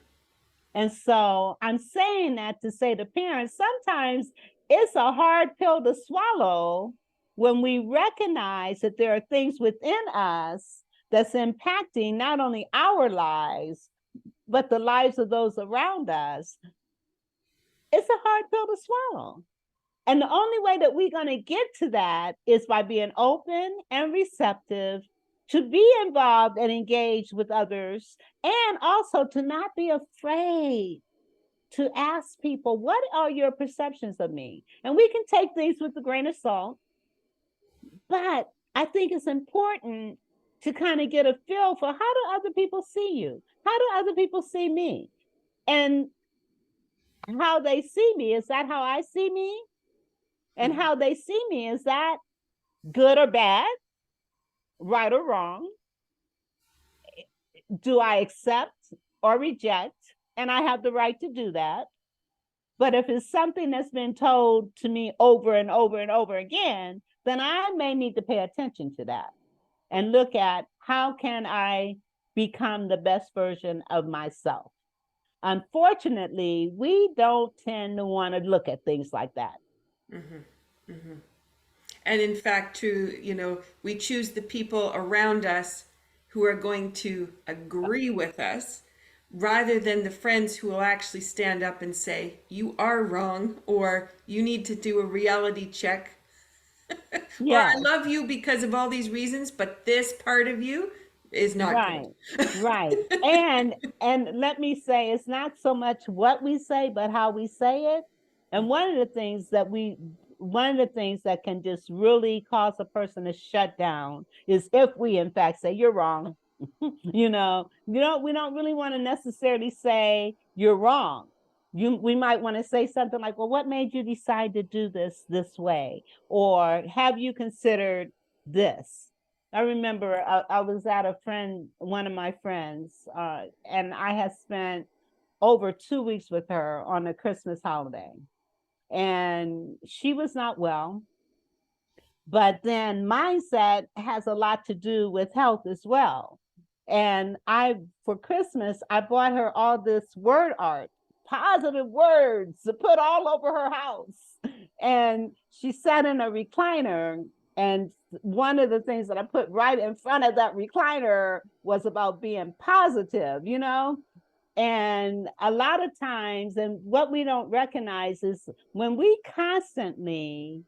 [SPEAKER 2] And so I'm saying that to say to parents, sometimes it's a hard pill to swallow when we recognize that there are things within us that's impacting not only our lives, but the lives of those around us. It's a hard pill to swallow. And the only way that we're going to get to that is by being open and receptive, to be involved and engaged with others, and also to not be afraid to ask people, what are your perceptions of me? And we can take things with a grain of salt, but I think it's important to kind of get a feel for, how do other people see you? How do other people see me? And how they see me, is that how I see me? And how they see me, is that good or bad, right or wrong? Do I accept or reject? And I have the right to do that. But if it's something that's been told to me over and over and over again, then I may need to pay attention to that and look at, how can I become the best version of myself? Unfortunately, we don't tend to want to look at things like that.
[SPEAKER 1] Mm-hmm. Mm-hmm. And in fact, too, we choose the people around us who are going to agree with us, rather than the friends who will actually stand up and say, you are wrong, or you need to do a reality check. Or I love you because of all these reasons, but this part of you is not
[SPEAKER 2] right,
[SPEAKER 1] good.
[SPEAKER 2] Right. And let me say, it's not so much what we say, but how we say it. And one of the things that can just really cause a person to shut down is if we in fact say, you're wrong. We don't really want to necessarily say you're wrong. We might want to say something like, well, what made you decide to do this way? Or have you considered this? I remember I was at one of my friends, and I had spent over 2 weeks with her on a Christmas holiday. And she was not well. But then mindset has a lot to do with health as well. And for Christmas, I bought her all this word art, positive words to put all over her house. And she sat in a recliner, and one of the things that I put right in front of that recliner was about being positive, you know? And a lot of times, and what we don't recognize is when we constantly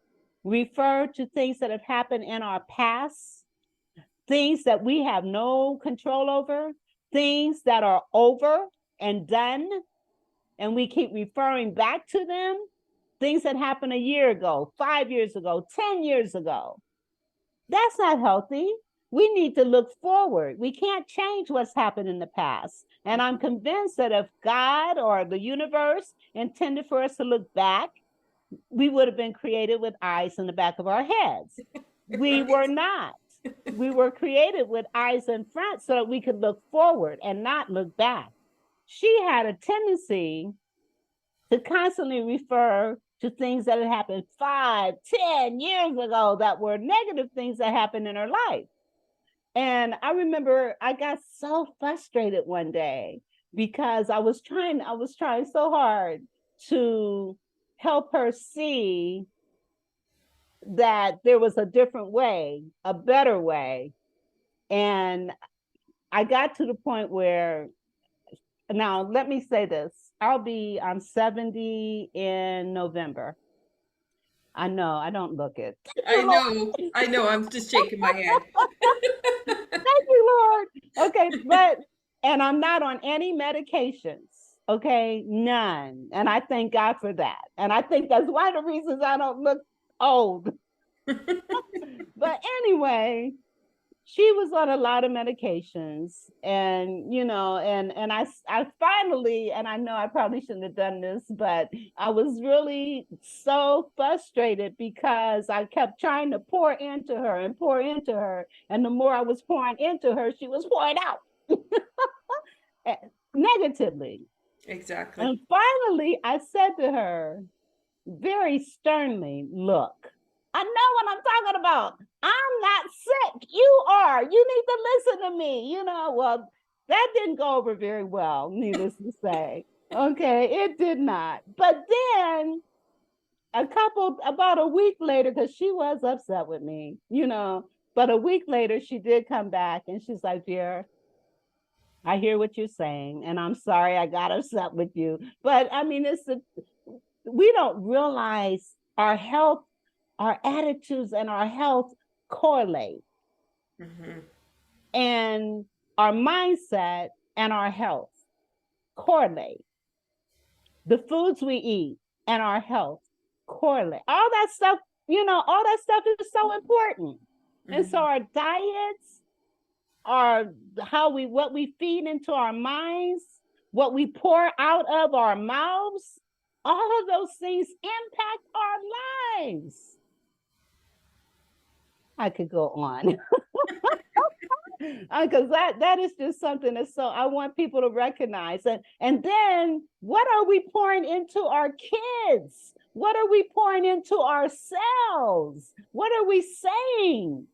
[SPEAKER 2] refer to things that have happened in our past, things that we have no control over, things that are over and done, and we keep referring back to them, things that happened a year ago, 5 years ago, 10 years ago. That's not healthy. We need to look forward. We can't change what's happened in the past. And I'm convinced that if God or the universe intended for us to look back, we would have been created with eyes in the back of our heads. We were not. We were created with eyes in front so that we could look forward and not look back. She had a tendency to constantly refer to things that had happened 5, 10 years ago that were negative things that happened in her life. And I remember I got so frustrated one day because I was trying so hard to help her see that there was a different way, a better way. And I got to the point where, now let me say this, I'm 70 in November. I know, I don't look it.
[SPEAKER 1] I know, I'm just shaking my head.
[SPEAKER 2] Thank you, Lord. Okay, and I'm not on any medications. Okay, none. And I thank God for that. And I think that's one of the reasons I don't look old. But anyway, she was on a lot of medications, and I finally, and I know I probably shouldn't have done this, but I was really so frustrated because I kept trying to pour into her, and the more I was pouring into her, she was pouring out negatively.
[SPEAKER 1] Exactly.
[SPEAKER 2] And finally I said to her very sternly, look, I know what I'm talking about. I'm not sick. You are. You need to listen to me. Well, that didn't go over very well, needless to say. Okay, it did not. But then about a week later, because she was upset with me, but a week later, she did come back and she's like, Vera, I hear what you're saying, and I'm sorry I got upset with you. But I mean, we don't realize our health, our attitudes, and our health correlate. Mm-hmm. And our mindset and our health correlate. The foods we eat and our health correlate. All that stuff is so important. Mm-hmm. And so our diets, what we feed into our minds, what we pour out of our mouths, all of those things impact our lives. I could go on. Because that is just something that I want people to recognize. And then what are we pouring into our kids? What are we pouring into ourselves? What are we saying?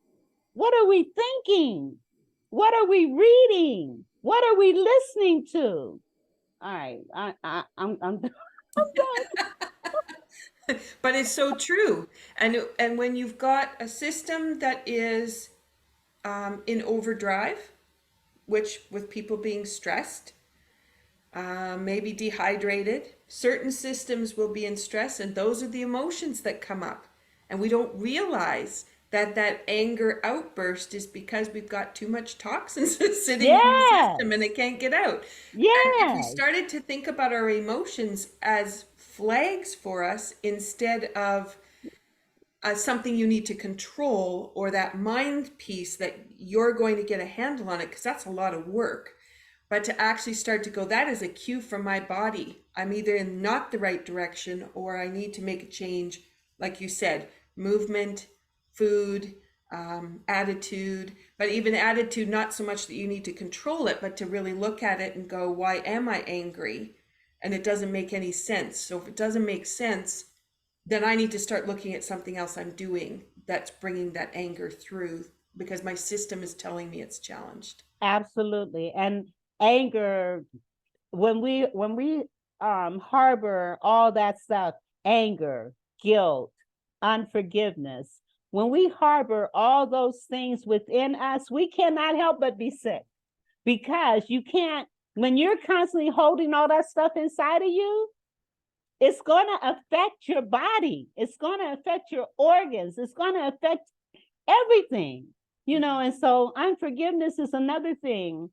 [SPEAKER 2] What are we thinking? What are we reading? What are we listening to? All right, I'm done.
[SPEAKER 1] But it's so true. And when you've got a system that is in overdrive, which with people being stressed, maybe dehydrated, certain systems will be in stress, and those are the emotions that come up. And we don't realize that anger outburst is because we've got too much toxins sitting in the system and it can't get out. Yeah. And if we started to think about our emotions as flags for us instead of something you need to control, or that mind piece that you're going to get a handle on it, because that's a lot of work. But to actually start to go, that is a cue from my body. I'm either in not the right direction, or I need to make a change, like you said, movement, food, attitude. But even attitude, not so much that you need to control it, but to really look at it and go, why am I angry? And it doesn't make any sense. So if it doesn't make sense, then I need to start looking at something else I'm doing that's bringing that anger through, because my system is telling me it's challenged.
[SPEAKER 2] Absolutely. And anger, when we harbor all that stuff, anger, guilt, unforgiveness, when we harbor all those things within us, we cannot help but be sick, because you can't, when you're constantly holding all that stuff inside of you, it's going to affect your body. It's going to affect your organs. It's going to affect everything, and so unforgiveness is another thing,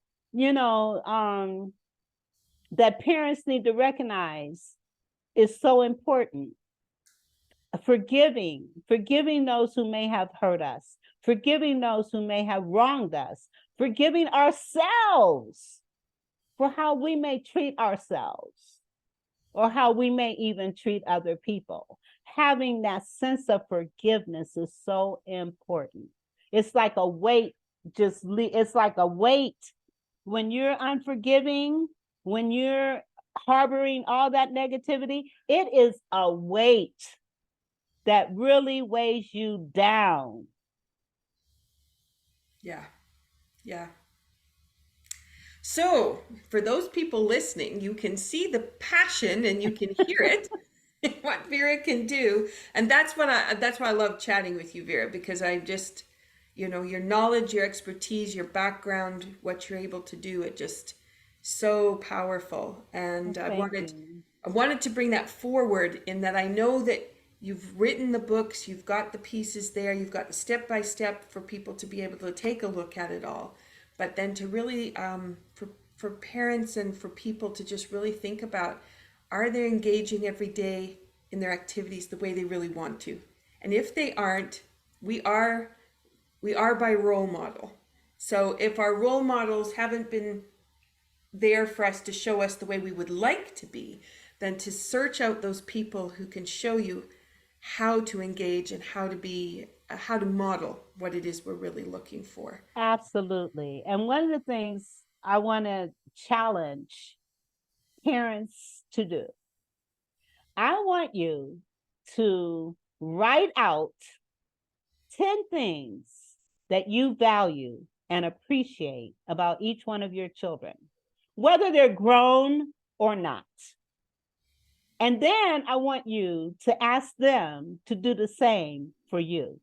[SPEAKER 2] that parents need to recognize is so important. Forgiving those who may have hurt us, forgiving those who may have wronged us, forgiving ourselves for how we may treat ourselves or how we may even treat other people. Having that sense of forgiveness is so important. It's like a weight, it's like a weight when you're unforgiving, when you're harboring all that negativity, it is a weight that really weighs you down.
[SPEAKER 1] Yeah. Yeah. So, for those people listening, you can see the passion and you can hear it, what Vera can do. And that's why I love chatting with you, Vera, because I just, your knowledge, your expertise, your background, what you're able to do, it just so powerful. And I wanted to bring that forward, in that I know that you've written the books, you've got the pieces there, you've got the step by step for people to be able to take a look at it all. But then to really, for parents and for people to just really think about, are they engaging every day in their activities the way they really want to? And if they aren't, we are by role model. So if our role models haven't been there for us to show us the way we would like to be, then to search out those people who can show you how to engage and how to model what it is we're really looking for.
[SPEAKER 2] Absolutely. And one of the things I want to challenge parents to do, I want you to write out 10 things that you value and appreciate about each one of your children, whether they're grown or not. And then I want you to ask them to do the same for you.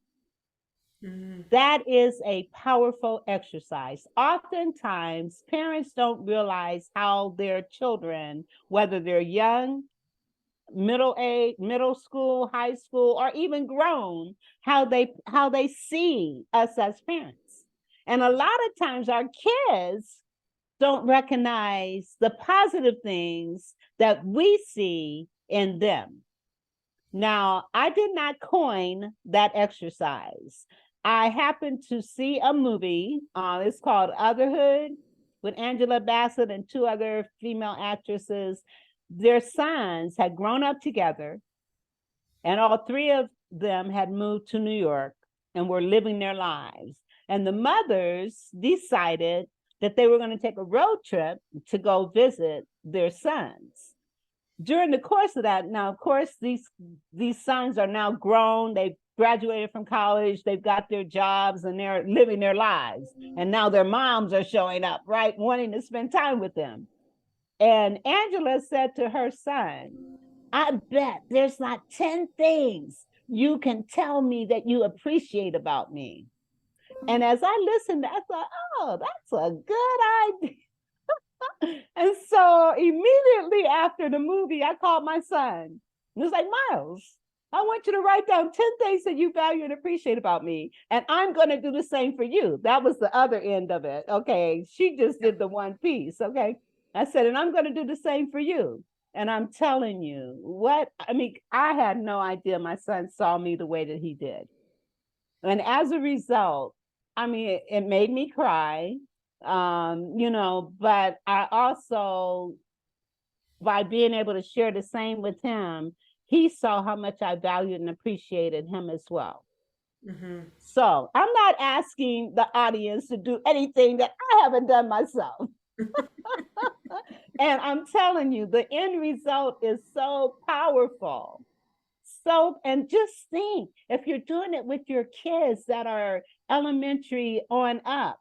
[SPEAKER 2] That is a powerful exercise. Oftentimes, parents don't realize how their children, whether they're young, middle age, middle school, high school, or even grown, how they see us as parents. And a lot of times our kids don't recognize the positive things that we see in them. Now, I did not coin that exercise. I happened to see a movie, it's called Otherhood, with Angela Bassett and 2 other female actresses. Their sons had grown up together, and all 3 of them had moved to New York and were living their lives. And the mothers decided that they were going to take a road trip to go visit their sons. During the course of that, now, of course, these sons are now grown. They've graduated from college. They've got their jobs and they're living their lives. And now their moms are showing up, right, wanting to spend time with them. And Angela said to her son, I bet there's not 10 things you can tell me that you appreciate about me. And as I listened, I thought, oh, that's a good idea. And so immediately after the movie, I called my son. It was like, Miles, I want you to write down 10 things that you value and appreciate about me. And I'm going to do the same for you. That was the other end of it. Okay. She just did the one piece. Okay. I said, and I'm going to do the same for you. And I'm telling you I had no idea my son saw me the way that he did. And as a result, it made me cry. But I also, by being able to share the same with him, he saw how much I valued and appreciated him as well. So I'm not asking the audience to do anything that I haven't done myself. And I'm telling you, the end result is so powerful. And just think, if you're doing it with your kids that are elementary on up,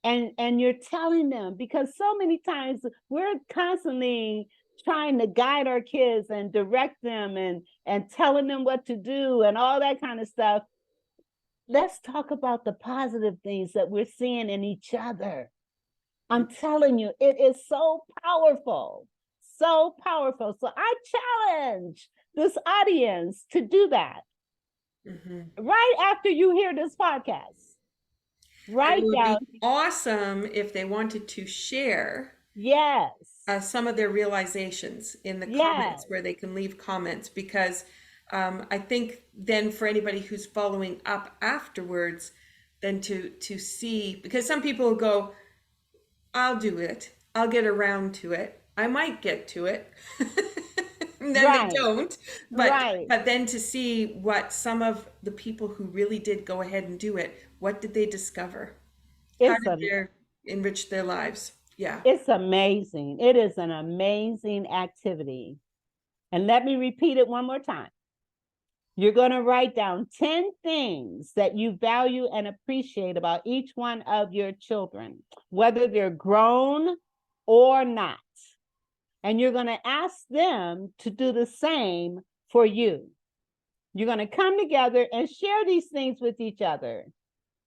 [SPEAKER 2] and you're telling them, because so many times we're constantly trying to guide our kids and direct them and telling them what to do and all that kind of stuff. let's talk about the positive things that we're seeing in each other. I'm telling you, it is so powerful, so powerful. So I challenge this audience to do that right after you hear this podcast.
[SPEAKER 1] And it
[SPEAKER 2] Write
[SPEAKER 1] would
[SPEAKER 2] down,
[SPEAKER 1] be awesome if they wanted to share
[SPEAKER 2] yes,
[SPEAKER 1] some of their realizations in the
[SPEAKER 2] yes,
[SPEAKER 1] comments where they can leave comments because I think then for anybody who's following up afterwards, then to see because some people will go, I'll do it. I'll get around to it. I might get to it. And then they
[SPEAKER 2] right,
[SPEAKER 1] don't. But
[SPEAKER 2] right.
[SPEAKER 1] but then to see what some of the people who really did go ahead and do it, what did they discover? How
[SPEAKER 2] It's
[SPEAKER 1] did
[SPEAKER 2] a
[SPEAKER 1] they enrich their lives? Yeah.
[SPEAKER 2] it's amazing. It is an amazing activity. And let me repeat it one more time. You're going to write down 10 things that you value and appreciate about each one of your children, whether they're grown or not. And you're going to ask them to do the same for you. You're going to come together and share these things with each other.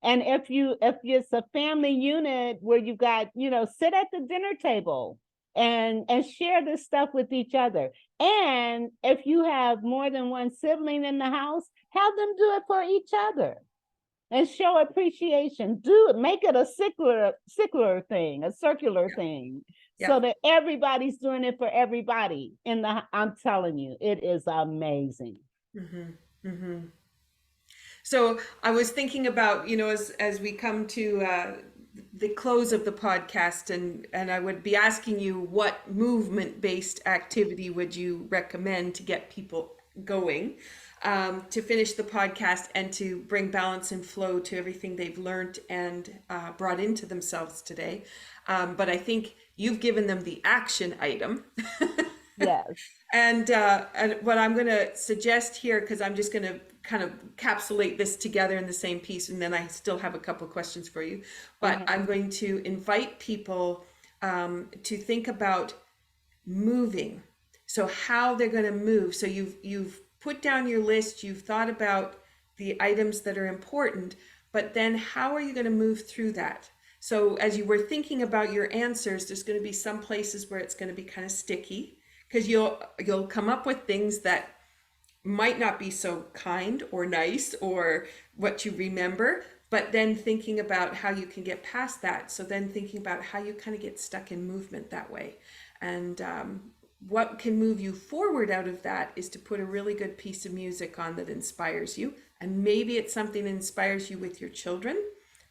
[SPEAKER 2] And if it's a family unit where you've got, sit at the dinner table and share this stuff with each other. And if you have more than one sibling in the house, have them do it for each other and show appreciation. Do it, make it a circular thing, a circular thing,
[SPEAKER 1] Yeah.
[SPEAKER 2] so that everybody's doing it for everybody. I'm telling you, it is amazing.
[SPEAKER 1] So I was thinking about, as we come to the close of the podcast, and I would be asking you what movement-based activity would you recommend to get people going to finish the podcast and to bring balance and flow to everything they've learned and brought into themselves today. But I think you've given them the action item.
[SPEAKER 2] Yes.
[SPEAKER 1] And what I'm going to suggest here, because I'm just going to kind of capsulate this together in the same piece, and then I still have a couple of questions for you. But I'm going to invite people to think about moving. So how they're going to move. So you've put down your list. You've thought about the items that are important, but then how are you going to move through that? So as you were thinking about your answers, there's going to be some places where it's going to be kind of sticky because you'll come up with things that might not be so kind or nice or what you remember, but then thinking about how you can get past that. So then thinking about how you kind of get stuck in movement that way. And what can move you forward out of that is to put a really good piece of music on that inspires you. And maybe it's something that inspires you with your children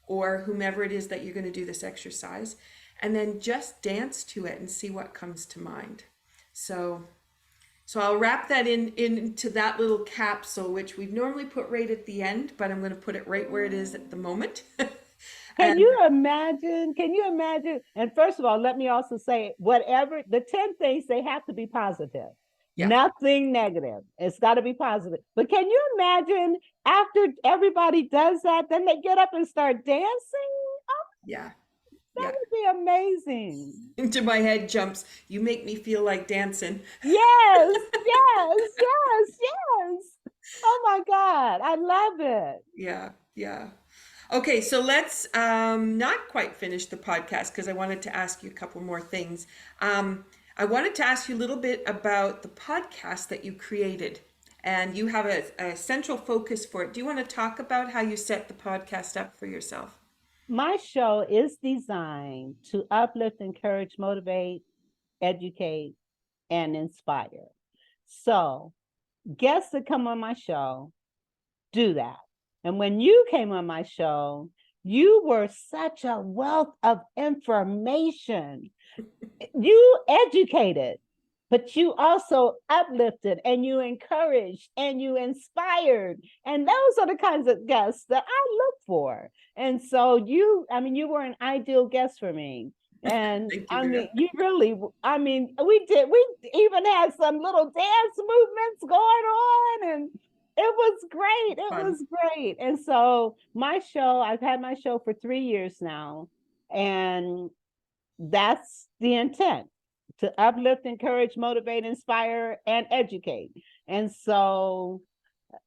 [SPEAKER 1] or whomever it is that you're going to do this exercise. And then just dance to it and see what comes to mind. So I'll wrap that into that little capsule, which we'd normally put right at the end, but I'm going to put it right where it is at the moment.
[SPEAKER 2] Can
[SPEAKER 1] And
[SPEAKER 2] you imagine? Can you imagine? And first of all, let me also say, whatever the 10 things, they have to be positive,
[SPEAKER 1] yeah,
[SPEAKER 2] nothing negative. It's got to be positive. But can you imagine after everybody does that, then they get up and start dancing?
[SPEAKER 1] yeah,
[SPEAKER 2] That
[SPEAKER 1] yeah.
[SPEAKER 2] would be amazing.
[SPEAKER 1] Into my head jumps, you make me feel like dancing.
[SPEAKER 2] Yes, yes, yes, yes. Oh my God, I love it.
[SPEAKER 1] Yeah, yeah. Okay, so let's not quite finish the podcast because I wanted to ask you a couple more things. I wanted to ask you a little bit about the podcast that you created, and you have a central focus for it. Do you want to talk about how you set the podcast up for yourself?
[SPEAKER 2] My show is designed to uplift, encourage, motivate, educate, and inspire. So, guests that come on my show do that. And when you came on my show, you were such a wealth of information. You educated, but you also uplifted and you encouraged and you inspired. And those are the kinds of guests that I look for. And so you were an ideal guest for me. And
[SPEAKER 1] Thank you, Vera.
[SPEAKER 2] we even had some little dance movements going on, and it was great. It
[SPEAKER 1] Fun.
[SPEAKER 2] was great. And so I've had my show for 3 years now. And that's the intent, to uplift, encourage, motivate, inspire, and educate. And so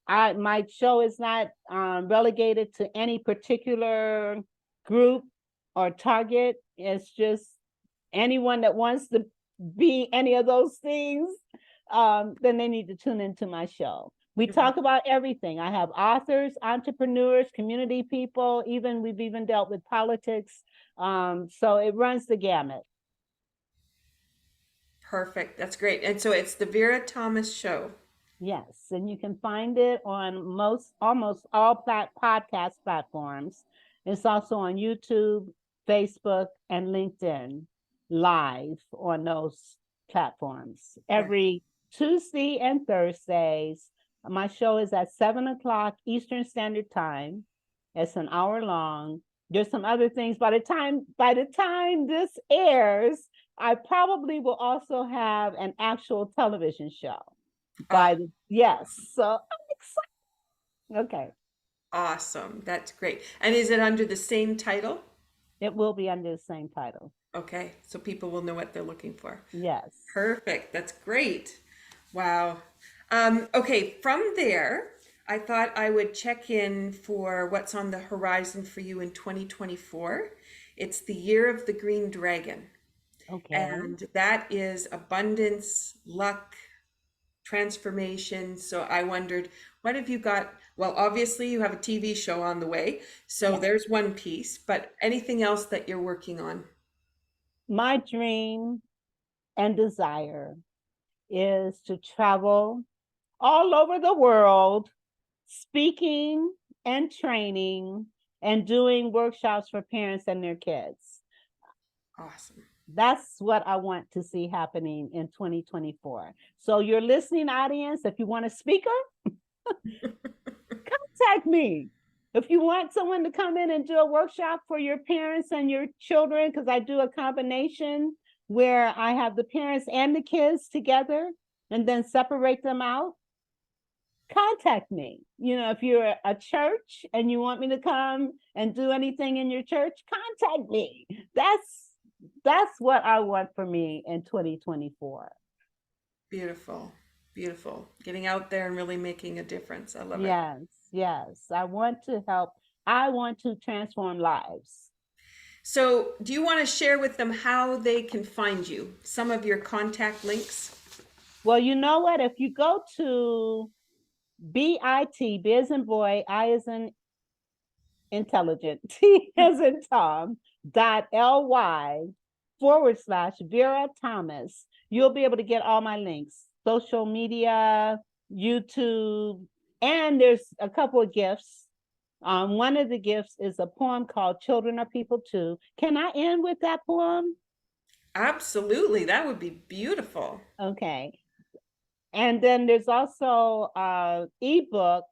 [SPEAKER 2] My show is not relegated to any particular group or target. It's just anyone that wants to be any of those things, then they need to tune into my show. We talk about everything. I have authors, entrepreneurs, community people, we've even dealt with politics. So it runs the gamut.
[SPEAKER 1] Perfect. That's great. And so it's the Vera Thomas Show.
[SPEAKER 2] Yes, and you can find it on almost all podcast platforms. It's also on YouTube, Facebook, and LinkedIn live on those platforms.
[SPEAKER 1] Right.
[SPEAKER 2] Every Tuesday and Thursdays, my show is at 7 o'clock Eastern Standard Time. It's an hour long. There's some other things. By the time this airs, I probably will also have an actual television show.
[SPEAKER 1] Ah,
[SPEAKER 2] Yes, so I'm excited. Okay,
[SPEAKER 1] awesome. That's great. And is it under the same title?
[SPEAKER 2] it will be under the same title.
[SPEAKER 1] Okay, so people will know what they're looking for.
[SPEAKER 2] Yes.
[SPEAKER 1] Perfect. That's great. Wow. Okay, from there, I thought I would check in for what's on the horizon for you in 2024. It's the year of the green dragon,
[SPEAKER 2] Okay.
[SPEAKER 1] and that is abundance, luck, transformation. So I wondered, what have you got? Well, obviously, you have a TV show on the way, so
[SPEAKER 2] Yeah.
[SPEAKER 1] there's one piece, but anything else that you're working on?
[SPEAKER 2] My dream and desire is to travel all over the world, speaking and training and doing workshops for parents and their kids.
[SPEAKER 1] Awesome.
[SPEAKER 2] That's what I want to see happening in 2024. So, your listening audience, if you want a speaker, contact me. If you want someone to come in and do a workshop for your parents and your children, because I do a combination where I have the parents and the kids together and then separate them out, contact me. If you're a church and you want me to come and do anything in your church, contact me. That's what I want for me in 2024.
[SPEAKER 1] Beautiful. Beautiful. Getting out there and really making a difference. I love it.
[SPEAKER 2] Yes, yes. I want to help. I want to transform lives.
[SPEAKER 1] So, do you want to share with them how they can find you? Some of your contact links?
[SPEAKER 2] Well, you know what? If you go to BIT, B as in boy, I as in intelligent, T as in Tom, .ly/ Vera Thomas, you'll be able to get all my links, social media, YouTube, and there's a couple of gifts. One of the gifts is a poem called Children Are People Too. Can I end with that poem?
[SPEAKER 1] Absolutely. That would be beautiful.
[SPEAKER 2] Okay. And then there's also an ebook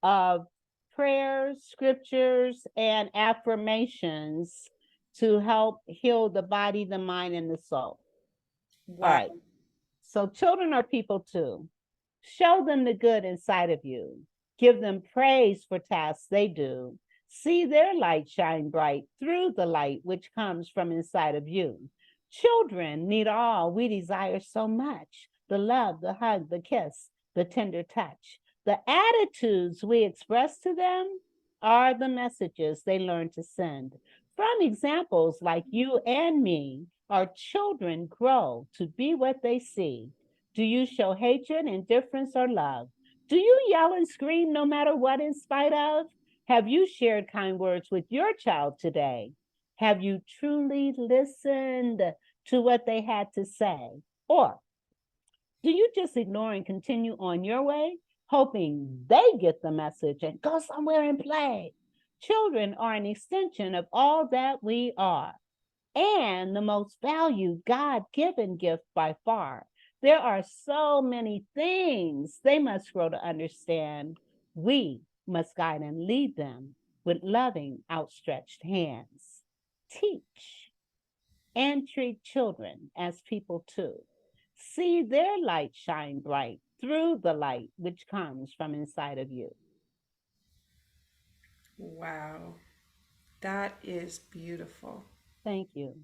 [SPEAKER 2] of prayers, scriptures, and affirmations to help heal the body, the mind, and the soul. All
[SPEAKER 1] Wow.
[SPEAKER 2] right. So children are people too. Show them the good inside of you. Give them praise for tasks they do. See their light shine bright through the light which comes from inside of you. Children need all we desire so much: the love, the hug, the kiss, the tender touch. The attitudes we express to them are the messages they learn to send. From examples like you and me, our children grow to be what they see. Do you show hatred, indifference, or love? Do you yell and scream no matter what in spite of? Have you shared kind words with your child today? Have you truly listened to what they had to say? Or do you just ignore and continue on your way, hoping they get the message and go somewhere and play? Children are an extension of all that we are, and the most valued God given gift by far. There are so many things they must grow to understand. We must guide and lead them with loving, outstretched hands. Teach and treat children as people too. See their light shine bright through the light which comes from inside of you.
[SPEAKER 1] Wow. That is beautiful.
[SPEAKER 2] Thank you.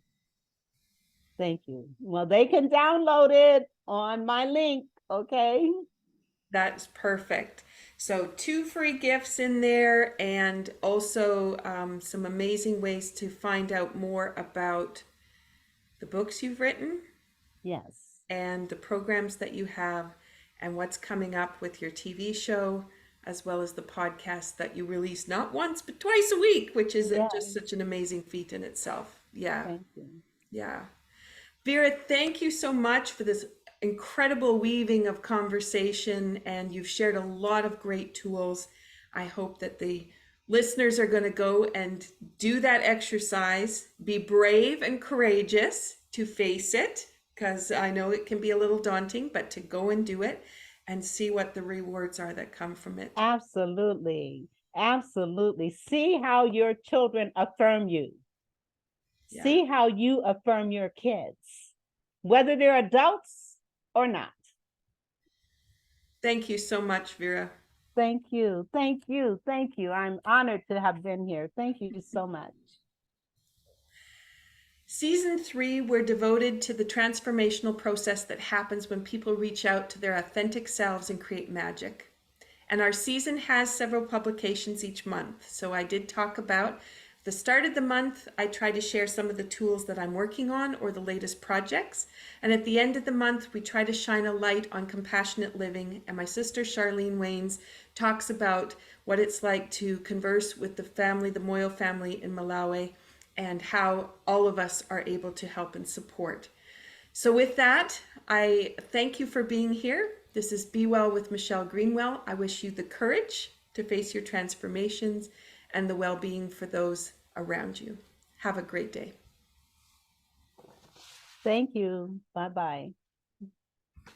[SPEAKER 2] Thank you. Well, they can download it on my link, okay?
[SPEAKER 1] That's perfect. So, two free gifts in there, and also some amazing ways to find out more about the books you've written
[SPEAKER 2] Yes.
[SPEAKER 1] and the programs that you have and what's coming up with your TV show, as well as the podcast that you release not once but twice a week, which is just
[SPEAKER 2] Yes.
[SPEAKER 1] such an amazing feat in itself. Yeah,
[SPEAKER 2] Thank you.
[SPEAKER 1] yeah. Vera, thank you so much for this incredible weaving of conversation, and you've shared a lot of great tools. I hope that the listeners are going to go and do that exercise, be brave and courageous to face it, because I know it can be a little daunting, but to go and do it and see what the rewards are that come from it.
[SPEAKER 2] Absolutely. Absolutely. See how your children affirm you.
[SPEAKER 1] Yeah.
[SPEAKER 2] See how you affirm your kids, whether they're adults or not.
[SPEAKER 1] Thank you so much, Vera.
[SPEAKER 2] Thank you. Thank you. Thank you. I'm honored to have been here. Thank you so much.
[SPEAKER 1] Season 3, we're devoted to the transformational process that happens when people reach out to their authentic selves and create magic. And our season has several publications each month. So I did talk about the start of the month, I try to share some of the tools that I'm working on or the latest projects. And at the end of the month, we try to shine a light on compassionate living. And my sister Charlene Waynes talks about what it's like to converse with the family, the Moyle family in Malawi, and how all of us are able to help and support. So with that, I thank you for being here. This is Be Well with Michelle Greenwell. I wish you the courage to face your transformations and the well-being for those around you. Have a great day.
[SPEAKER 2] Thank you. Bye-bye.